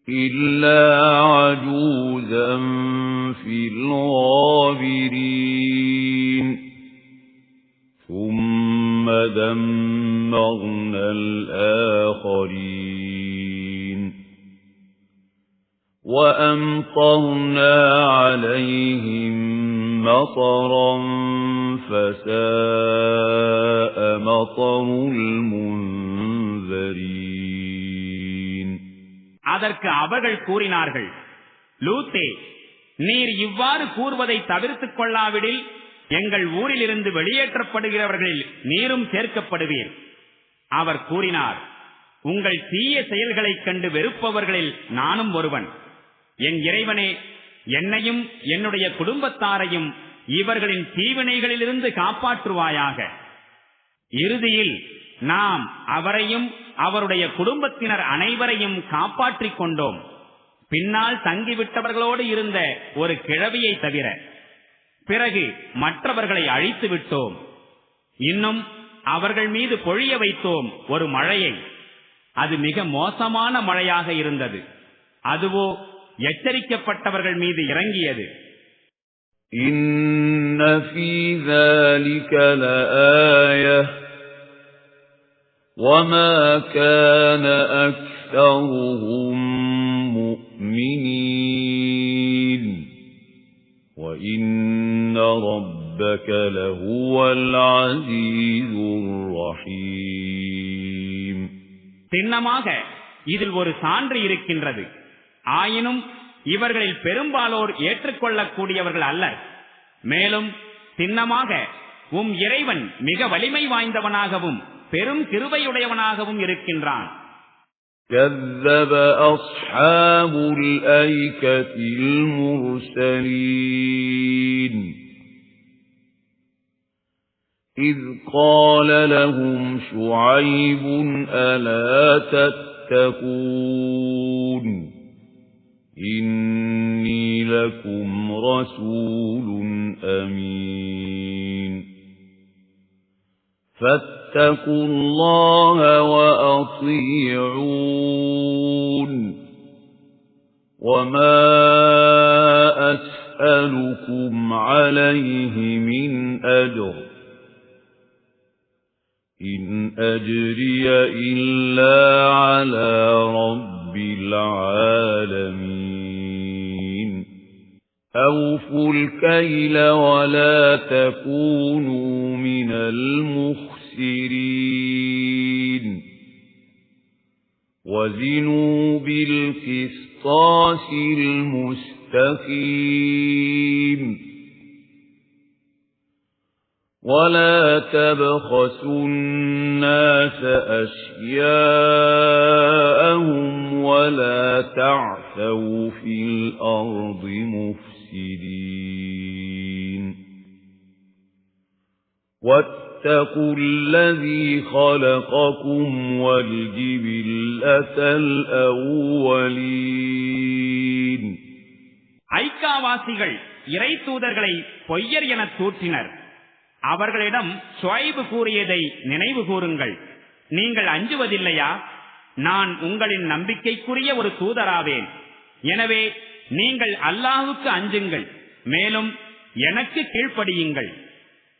إلا عجوزا في الغابرين ثم دمرنا الآخرين وأمطرنا عليهم مطرا فساء مطر المنذرين. அதற்கு அவர்கள் கூறினார்கள், லூத்தே, நீர் இவ்வாறு கூறுவதை தவிர்த்துக் கொள்ளாவிடில் எங்கள் ஊரிலிருந்து வெளியேற்றப்படுகிறவர்களில் நீரும் சேர்க்கப்படுவீர். அவர் கூறினார், உங்கள் தீய செயல்களைக் கண்டு வெறுப்பவர்களில் நானும் ஒருவன். என் இறைவனே, என்னையும் என்னுடைய குடும்பத்தாரையும் இவர்களின் தீவினைகளிலிருந்து காப்பாற்றுவாயாக. இறுதியில் நாம் அவரையும் அவருடைய குடும்பத்தினர் அனைவரையும் காப்பாற்றிக் கொண்டோம், பின்னால் தங்கிவிட்டவர்களோடு இருந்த ஒரு கிழவியை தவிர. பிறகு மற்றவர்களை அழித்து விட்டோம். இன்னும் அவர்கள் மீது பொழிய வைத்தோம் ஒரு மழையை. அது மிக மோசமான மழையாக இருந்தது. அதுவோ எச்சரிக்கப்பட்டவர்கள் மீது இறங்கியது. إن في ذلك لآية وما كان أكثرهم مؤمنين وإن ربك لهو العزيز الرحيم. சின்னமாக இதில் ஒரு சான்று இருக்கின்றது. ஆயினும் இவர்களில் பெரும்பாலோர் ஏற்றுக்கொள்ளக்கூடியவர்கள் அல்லர். மேலும் சின்னமாக உம் இறைவன் மிக வலிமை வாய்ந்தவனாகவும் பெரும் கிருபையுடையவனாகவும் இருக்கின்றான். كذب أصحاب الأيكة المرسلين إذ قال لهم شعيب ألا تتقون إني لكم رسول أمين فاتقوا الله وأطيعون وما أسألكم عليه من أجر إن أجري إلا على رب العالمين أوفوا الكيل ولا تكونوا من المخسرين وزنوا بالقسطاس المستقيم ولا تبخسوا الناس أشياءهم ولا تعثوا في الأرض مفسدين واتقوا الذي خلقكم والجبلة الأولين. ஐக்காவாசிகள் இறை தூதர்களை பொய்யர் என தூற்றினர். அவர்களிடம் ஷுஐப் கூறியதை நினைவு கூறுங்கள். நீங்கள் அஞ்சுவதில்லையா? நான் உங்களின் நம்பிக்கைக்குரிய ஒரு தூதராவேன். எனவே நீங்கள் அல்லாஹ்வுக்கு அஞ்சுங்கள், மேலும் எனக்கு கீழ்ப்படியுங்கள்.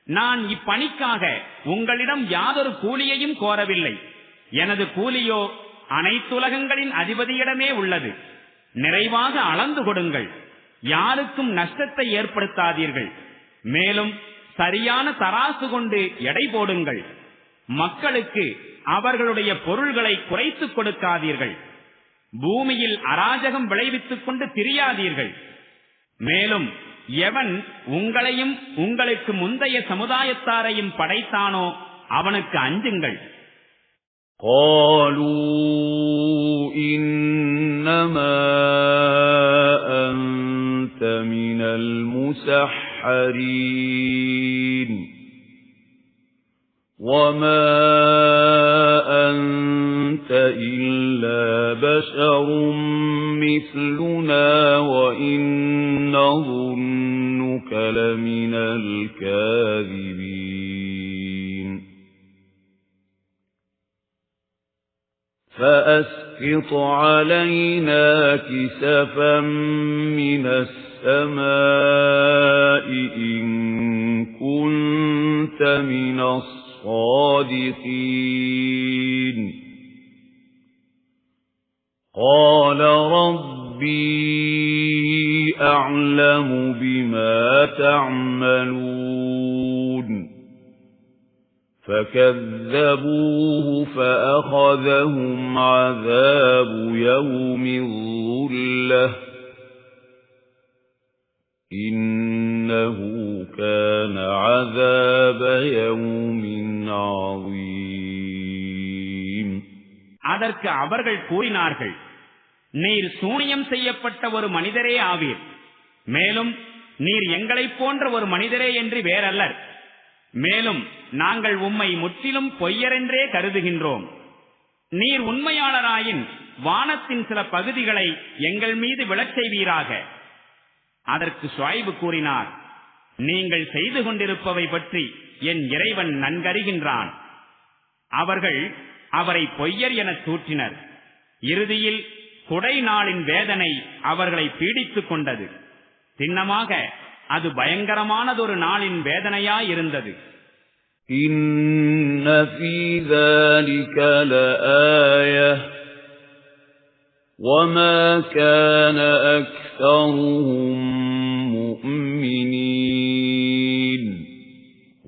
நான் இப்பணிக்காக உங்களிடம் யாதொரு கூலியையும் கோரவில்லை. எனது கூலியோ அனைத்துலகங்களின் அதிபதியிடமே உள்ளது. நிறைவாக அளந்து கொடுங்கள், யாருக்கும் நஷ்டத்தை ஏற்படுத்தாதீர்கள். மேலும் சரியான தராசு கொண்டு எடை போடுங்கள். மக்களுக்கு அவர்களுடைய பொருள்களை குறைத்துக் கொடுக்காதீர்கள். பூமியில் அராஜகம் விளைவித்துக் கொண்டு திரியாதீர்கள். மேலும் எவன் உங்களையும் உங்களுக்கு முந்தைய சமுதாயத்தாரையும் படைத்தானோ அவனுக்கு அஞ்சுங்கள். قالوا إنما أنت من المسحرين وما أنت إلا بشر مثلنا وإن نظنك لمن الكاذبين فأسقط علينا كسفا من السماء إن كنت من الصادقين. قال ربي أعلم بما تعملون فكذبوه فأخذهم عذاب يوم الظلة إنه كان عذاب يوم عظيم. அதற்கு அவர்கள் கூறினார்கள், நீர் சூனியம் செய்யப்பட்ட ஒரு மனிதரே ஆவீர். மேலும் நீர் எங்களைப் போன்ற ஒரு மனிதரே என்று வேறல்லர். மேலும் நாங்கள் உம்மை முற்றிலும் பொய்யரென்றே கருதுகின்றோம். நீர் உண்மையாளராயின் வானத்தின் சில பகுதிகளை எங்கள் மீது விழச் செய்வீராக. அதற்கு ஷுஐப் கூறினார், நீங்கள் செய்து கொண்டிருப்பவை பற்றி என் இறைவன் நன்கறிகின்றான். அவர்கள் அவரை பொய்யர் என தூற்றினர். இறுதியில் குடை நாளின் வேதனை அவர்களை பீடித்துக் கொண்டது. சின்னமாக அது பயங்கரமானதொரு நாளின் வேதனையாயிருந்தது. إن في ذلك لآية وما كان أكثرهم مؤمنين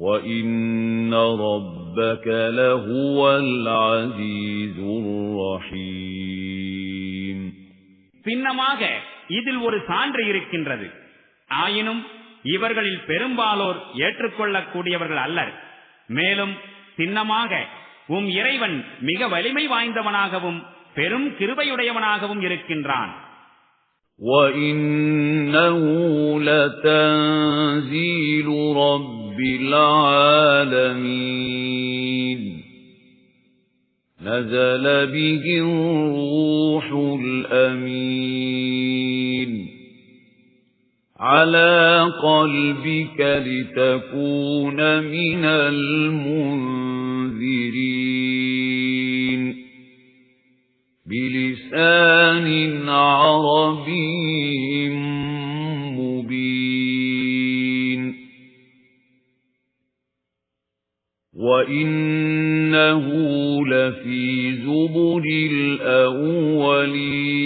وإن ربك لهو العزيز الرحيم. பின்னமாக இதில் ஒரு சான்று இருக்கின்றது. ஆயினும் இவர்களில் பெரும்பாலோர் ஏற்றுக்கொள்ளக்கூடியவர்கள் அல்லர். மேலும் சின்னமாக உம் இறைவன் மிக வலிமை வாய்ந்தவனாகவும் பெரும் கிருபையுடையவனாகவும் இருக்கின்றான். وَإِنَّهُ لَتَنزِيلُ رَبِّ الْعَالَمِينَ نَزَلَ بِهِ الرُّوحُ الْأَمِينُ عَلَى قَلْبِكَ لِتَكُونَ مِنَ الْمُنذِرِينَ بِلِسَانٍ عَرَبِيٍّ مُبِينٍ وَإِنَّهُ لَفِي زُبُرِ الْأَوَّلِينَ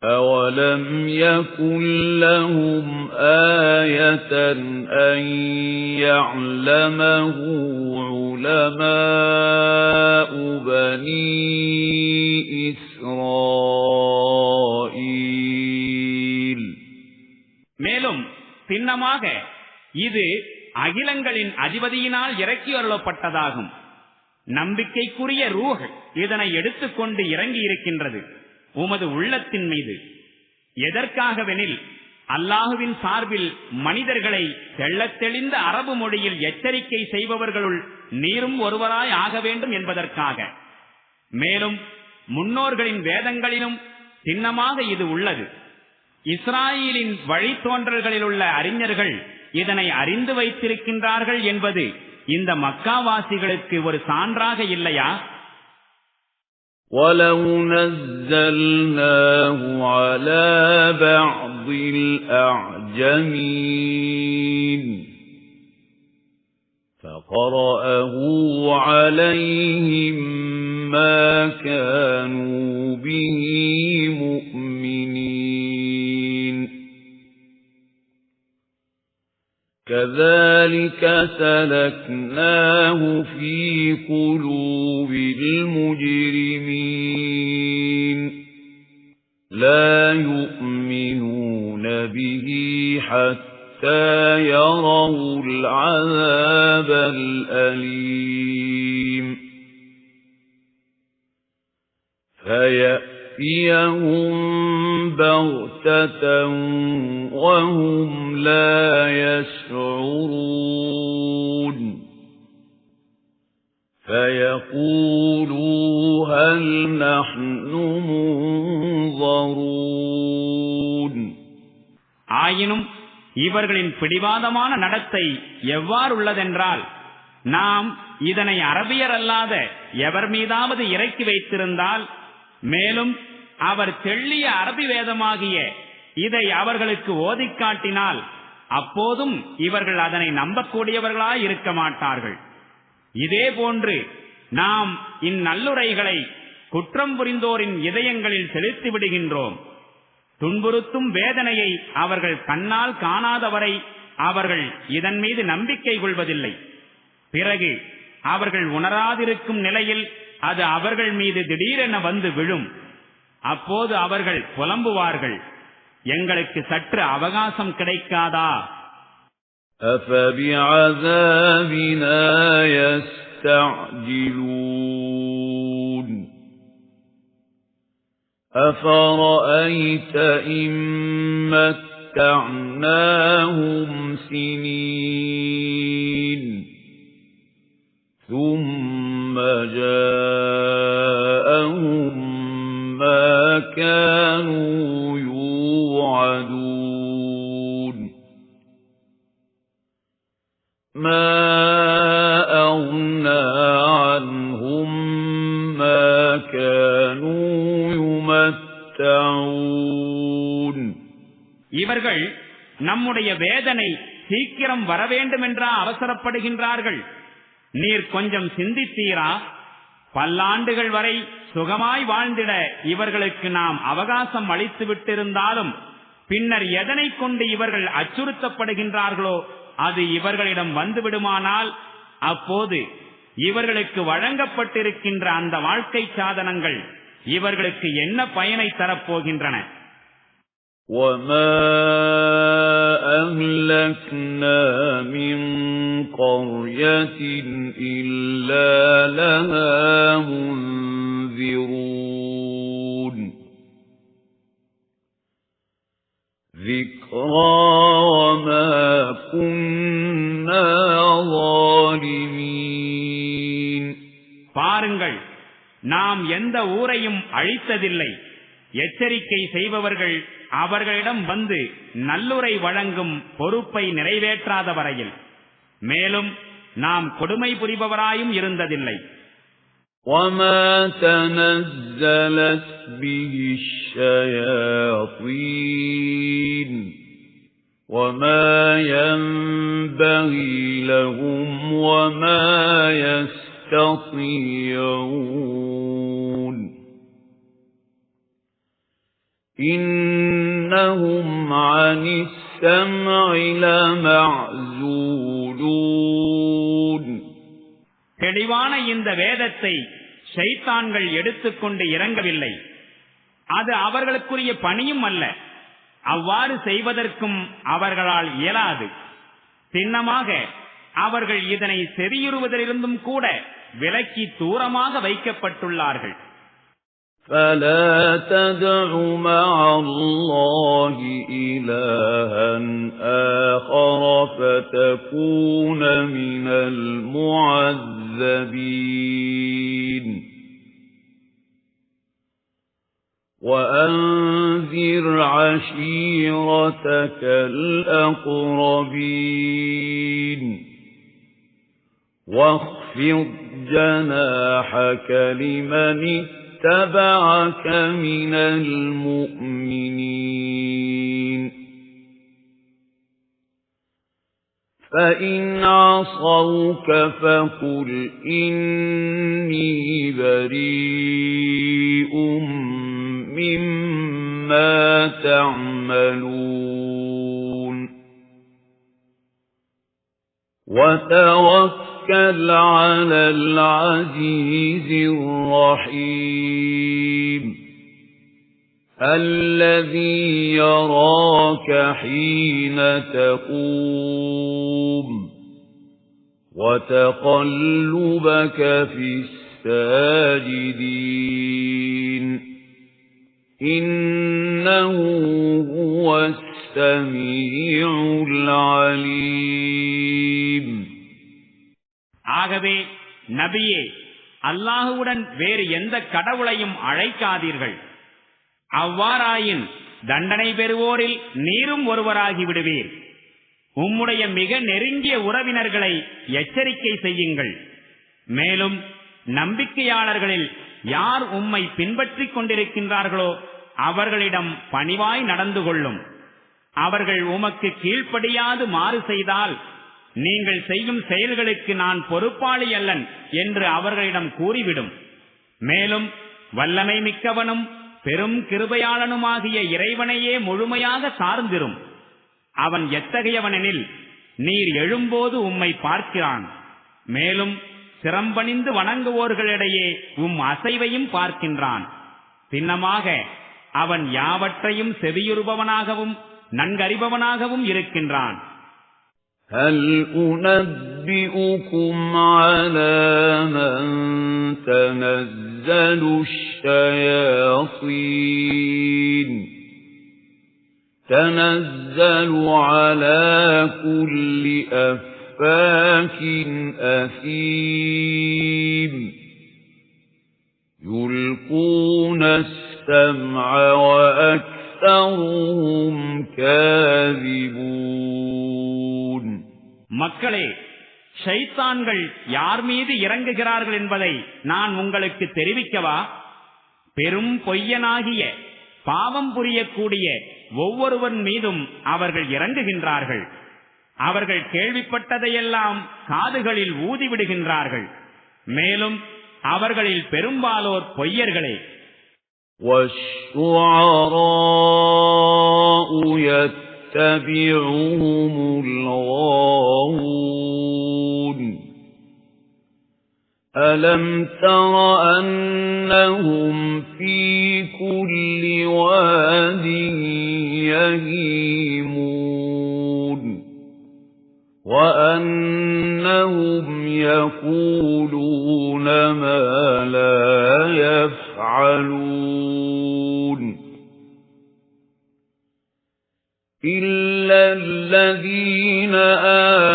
أَوَلَمْ يَكُنْ لَهُمْ آيَةً أَنْ يَعْلَمَهُ عُلَمَاءُ بَنِي إِسْرَائِيلَ. மேலும் சின்னமாக இது அகிலங்களின் அதிபதியினால் இறக்கி அருளப்பட்டதாகும். நம்பிக்கைக்குரிய ரூஹ் இதனை எடுத்துக்கொண்டு இறங்கி இருக்கின்றது உமது உள்ளத்தின் மீது. எதற்காகவெனில் அல்லாஹுவின் சார்பில் மனிதர்களை தெள்ளத் தெளிந்த அரபு மொழியில் எச்சரிக்கை செய்பவர்களுள் நீரும் ஒருவராய் ஆக வேண்டும் என்பதற்காக. மேலும் முன்னோர்களின் வேதங்களிலும் சின்னமாக இது உள்ளது. இஸ்ராயேலின் வழித்தோன்றல்களில் உள்ள அறிஞர்கள் இதனை அறிந்து வைத்திருக்கின்றார்கள் என்பது இந்த மக்காவாசிகளுக்கு ஒரு சான்றாக இல்லையா? وَلَوْ نَزَّلْنَاهُ عَلَى بَعْضِ الْأَعْجَمِينَ فَقَرَأَهُ عَلَيْهِمْ مَا كَانُوا بِهِ مُؤْمِنِينَ كَذَلِكَ سَلَكْنَاهُ فِي قُلُوبِ الْمُجْرِمِينَ لَا يُؤْمِنُونَ بِهِ حَتَّى يَرَوْا الْعَذَابَ الْأَلِيمَ فَيَأْتِيَهُمْ بَغْتَةً وَهُمْ لَا يَشْعُرُونَ فَيَقُولُوا هَلْ نَحْنُ مُنظَرُونَ. ஆயினும் இவர்களின் பிடிவாதமான நடத்தை எவ்வாறுள்ளதென்றால், நாம் இதனை அரபியர் அல்லாத எவர் மீதாவது இறக்கி வைத்திருந்தால், மேலும் அவர் தெள்ளிய அரபி வேதமாகிய இதை அவர்களுக்கு ஓதிக் காட்டினால், அப்போதும் இவர்கள் அதனை நம்பக்கூடியவர்களாய் இருக்க மாட்டார்கள். இதே போன்று நாம் இந்நல்லுரைகளை குற்றம் புரிந்தோரின் இதயங்களில் செலுத்தி விடுகின்றோம். துன்புறுத்தும் வேதனையை அவர்கள் கண்ணால் காணாதவரை அவர்கள் இதன் மீது நம்பிக்கை கொள்வதில்லை. பிறகு அவர்கள் உணராதிருக்கும் நிலையில் அது அவர்கள் மீது திடீரென வந்து விழும். அப்போது அவர்கள் புலம்புவார்கள், எங்களுக்கு சற்று அவகாசம் கிடைக்காதா? أَفَبِعَذَابِنَا يَسْتَعْجِلُونَ أَفَرَأَيْتَ إِن مَّتَّعْنَاهُمْ سِنِينَ ثُمَّ جَاءَهُم مَّا كَانُوا يُوعَدُونَ مَا أَغْنَى عَنْهُم مَّا كَانُوا يُمَتَّعُونَ. இவர்கள் நம்முடைய வேதனை சீக்கிரம் வரவேண்டுமென்றா அவசரப்படுகின்றார்கள்? நீர் கொஞ்சம் சிந்தித்தீரா? பல்லாண்டுகள் வரை சுகமாய் வாழ்ந்திட இவர்களுக்கு நாம் அவகாசம் அளித்து விட்டிருந்தாலும் பின்னர் எதனை கொண்டு இவர்கள் அச்சுறுத்தப்படுகின்றார்களோ அது இவர்களிடம் வந்துவிடுமானால், அப்போது இவர்களுக்கு வழங்கப்பட்டிருக்கின்ற அந்த வாழ்க்கை சாதனங்கள் இவர்களுக்கு என்ன பயனை தரப்போகின்றன? وَمَا أَهْلَكْنَا مِنْ قَرْيَةٍ إِلَّا لَهَا مُنذِرُونَ ذِكْرَى وَمَا كُنَّا ظَالِمِينَ. பாருங்கள், நாம் எந்த ஊரையும் அழித்ததில்லை. எச்சரிக்கை செய்பவர்கள் அவர்களிடம் வந்து நல்லுரை வழங்கும் பொறுப்பை நிறைவேற்றாத வரையில். மேலும் நாம் கொடுமை புரிபவராயும் இருந்ததில்லை. وَمَا تَنَزَّلَتْ بِهِ الشَّيَاطِينُ وَمَا يَنبَغِي لَهُمْ وَمَا يَسْتَطِيعُونَ إِنَّهُمْ عَنِ السَّمْعِ لَمَعْزُولُونَ. தெளிவான இந்த வேதத்தை ஷைத்தான்கள் எடுத்துக்கொண்டு இறங்கவில்லை. அது அவர்களுக்குரிய பணியும் அல்ல. அவ்வாறு செய்வதற்கும் அவர்களால் இயலாது. சின்னமாக அவர்கள் இதனை செவியுறுவதிலிருந்தும் கூட விலக்கி தூரமாக வைக்கப்பட்டுள்ளார்கள். فلا تدع مع الله إلها آخر فتكون من المعذبين وأنذر عشيرتك الأقربين واخفض جناحك لمن اتبعك من المؤمنين فإن عصوك فقل إني بريء مما تعملون وتوكل على العزيز الرحيم الذي يراك حين تقوم وتقلبك في الساجدين إنه هو السميع العليم. ஆகவே நபியே, அல்லாஹுவுடன் வேறு எந்த கடவுளையும் அழைக்காதீர்கள். அவ்வாறாயின் தண்டனை பெறுவோரில் நீரும் ஒருவராகி விடுவீர். உம்முடைய மிக நெருங்கிய உறவினர்களை எச்சரிக்கை செய்யுங்கள். மேலும் நம்பிக்கையாளர்களில் யார் உம்மை பின்பற்றிக் கொண்டிருக்கின்றார்களோ அவர்களிடம் பணிவாய் நடந்து கொள்ளும். அவர்கள் உமக்கு கீழ்ப்படியாது மாறு செய்தால் நீங்கள் செய்யும் செயல்களுக்கு நான் பொறுப்பாளி அல்லன் என்று அவர்களிடம் கூறிவிடும். மேலும் வல்லமை மிக்கவனும் பெரும் கிருபையாளனுமாகிய இறைவனையே முழுமையாக சார்ந்திரும். அவன் எத்தகையவனெனில் நீர் எழும்போது உம்மை பார்க்கிறான். மேலும் சிரம்பணிந்து வணங்குவோர்களிடையே அசைவையும் பார்க்கின்றான். சின்னமாக அவன் யாவற்றையும் செவியுறுபவனாகவும் நன்கறிபவனாகவும் இருக்கின்றான். هل أنبئكم على من تنزل الشياطين تنزل على كل أفاك أثيم يلقون السمع وأكثرهم كاذبون. மக்களே, ஷைத்தான்கள் யார் மீது இறங்குகிறார்கள் என்பதை நான் உங்களுக்கு தெரிவிக்கவா? பெரும் பொய்யனாகிய பாவம் புரியக்கூடிய ஒவ்வொருவன் மீதும் அவர்கள் இறங்குகின்றார்கள். அவர்கள் கேள்விப்பட்டதையெல்லாம் காதுகளில் ஊதிவிடுகின்றார்கள். மேலும் அவர்களில் பெரும்பாலோர் பொய்யர்களே. يتبعهم الغاوون ألم تر أنهم في كل واد يهيمون وأنهم يقولون ما لا يفعلون إلا الذين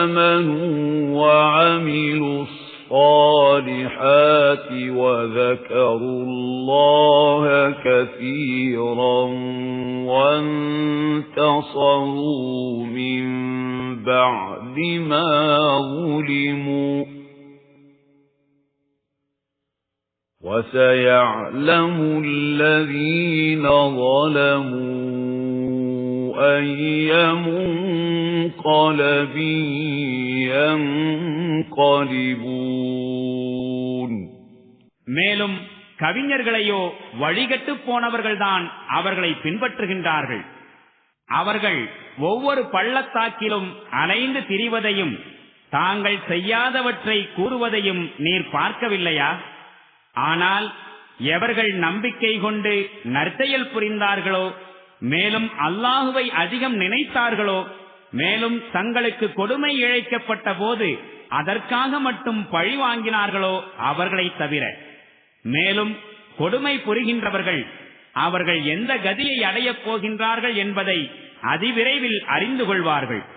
آمنوا وعملوا الصالحات وذكروا الله كثيرا وانتصروا من بعد ما ظلموا وسيعلم الذين ظلموا أي منقلب ينقلبون. மேலும் கவிஞர்களையோ வழிகட்டு போனவர்கள்தான் அவர்களை பின்பற்றுகின்றார்கள். அவர்கள் ஒவ்வொரு பள்ளத்தாக்கிலும் அலைந்து திரிவதையும் தாங்கள் செய்யாதவற்றை கூறுவதையும் நீர் பார்க்கவில்லையா? ஆனால் எவர்கள் நம்பிக்கை கொண்டு நற்செயல் புரிந்தார்களோ மேலும் அல்லாஹுவை அதிகம் நினைத்தார்களோ, மேலும் தங்களுக்கு கொடுமை இழைக்கப்பட்ட போது அதற்காக மட்டும் பழி வாங்கினார்களோ அவர்களை தவிர. மேலும் கொடுமை புரிகின்றவர்கள் அவர்கள் எந்த கதியை அடையப் போகின்றார்கள் என்பதை அதிவிரைவில் அறிந்து கொள்வார்கள்.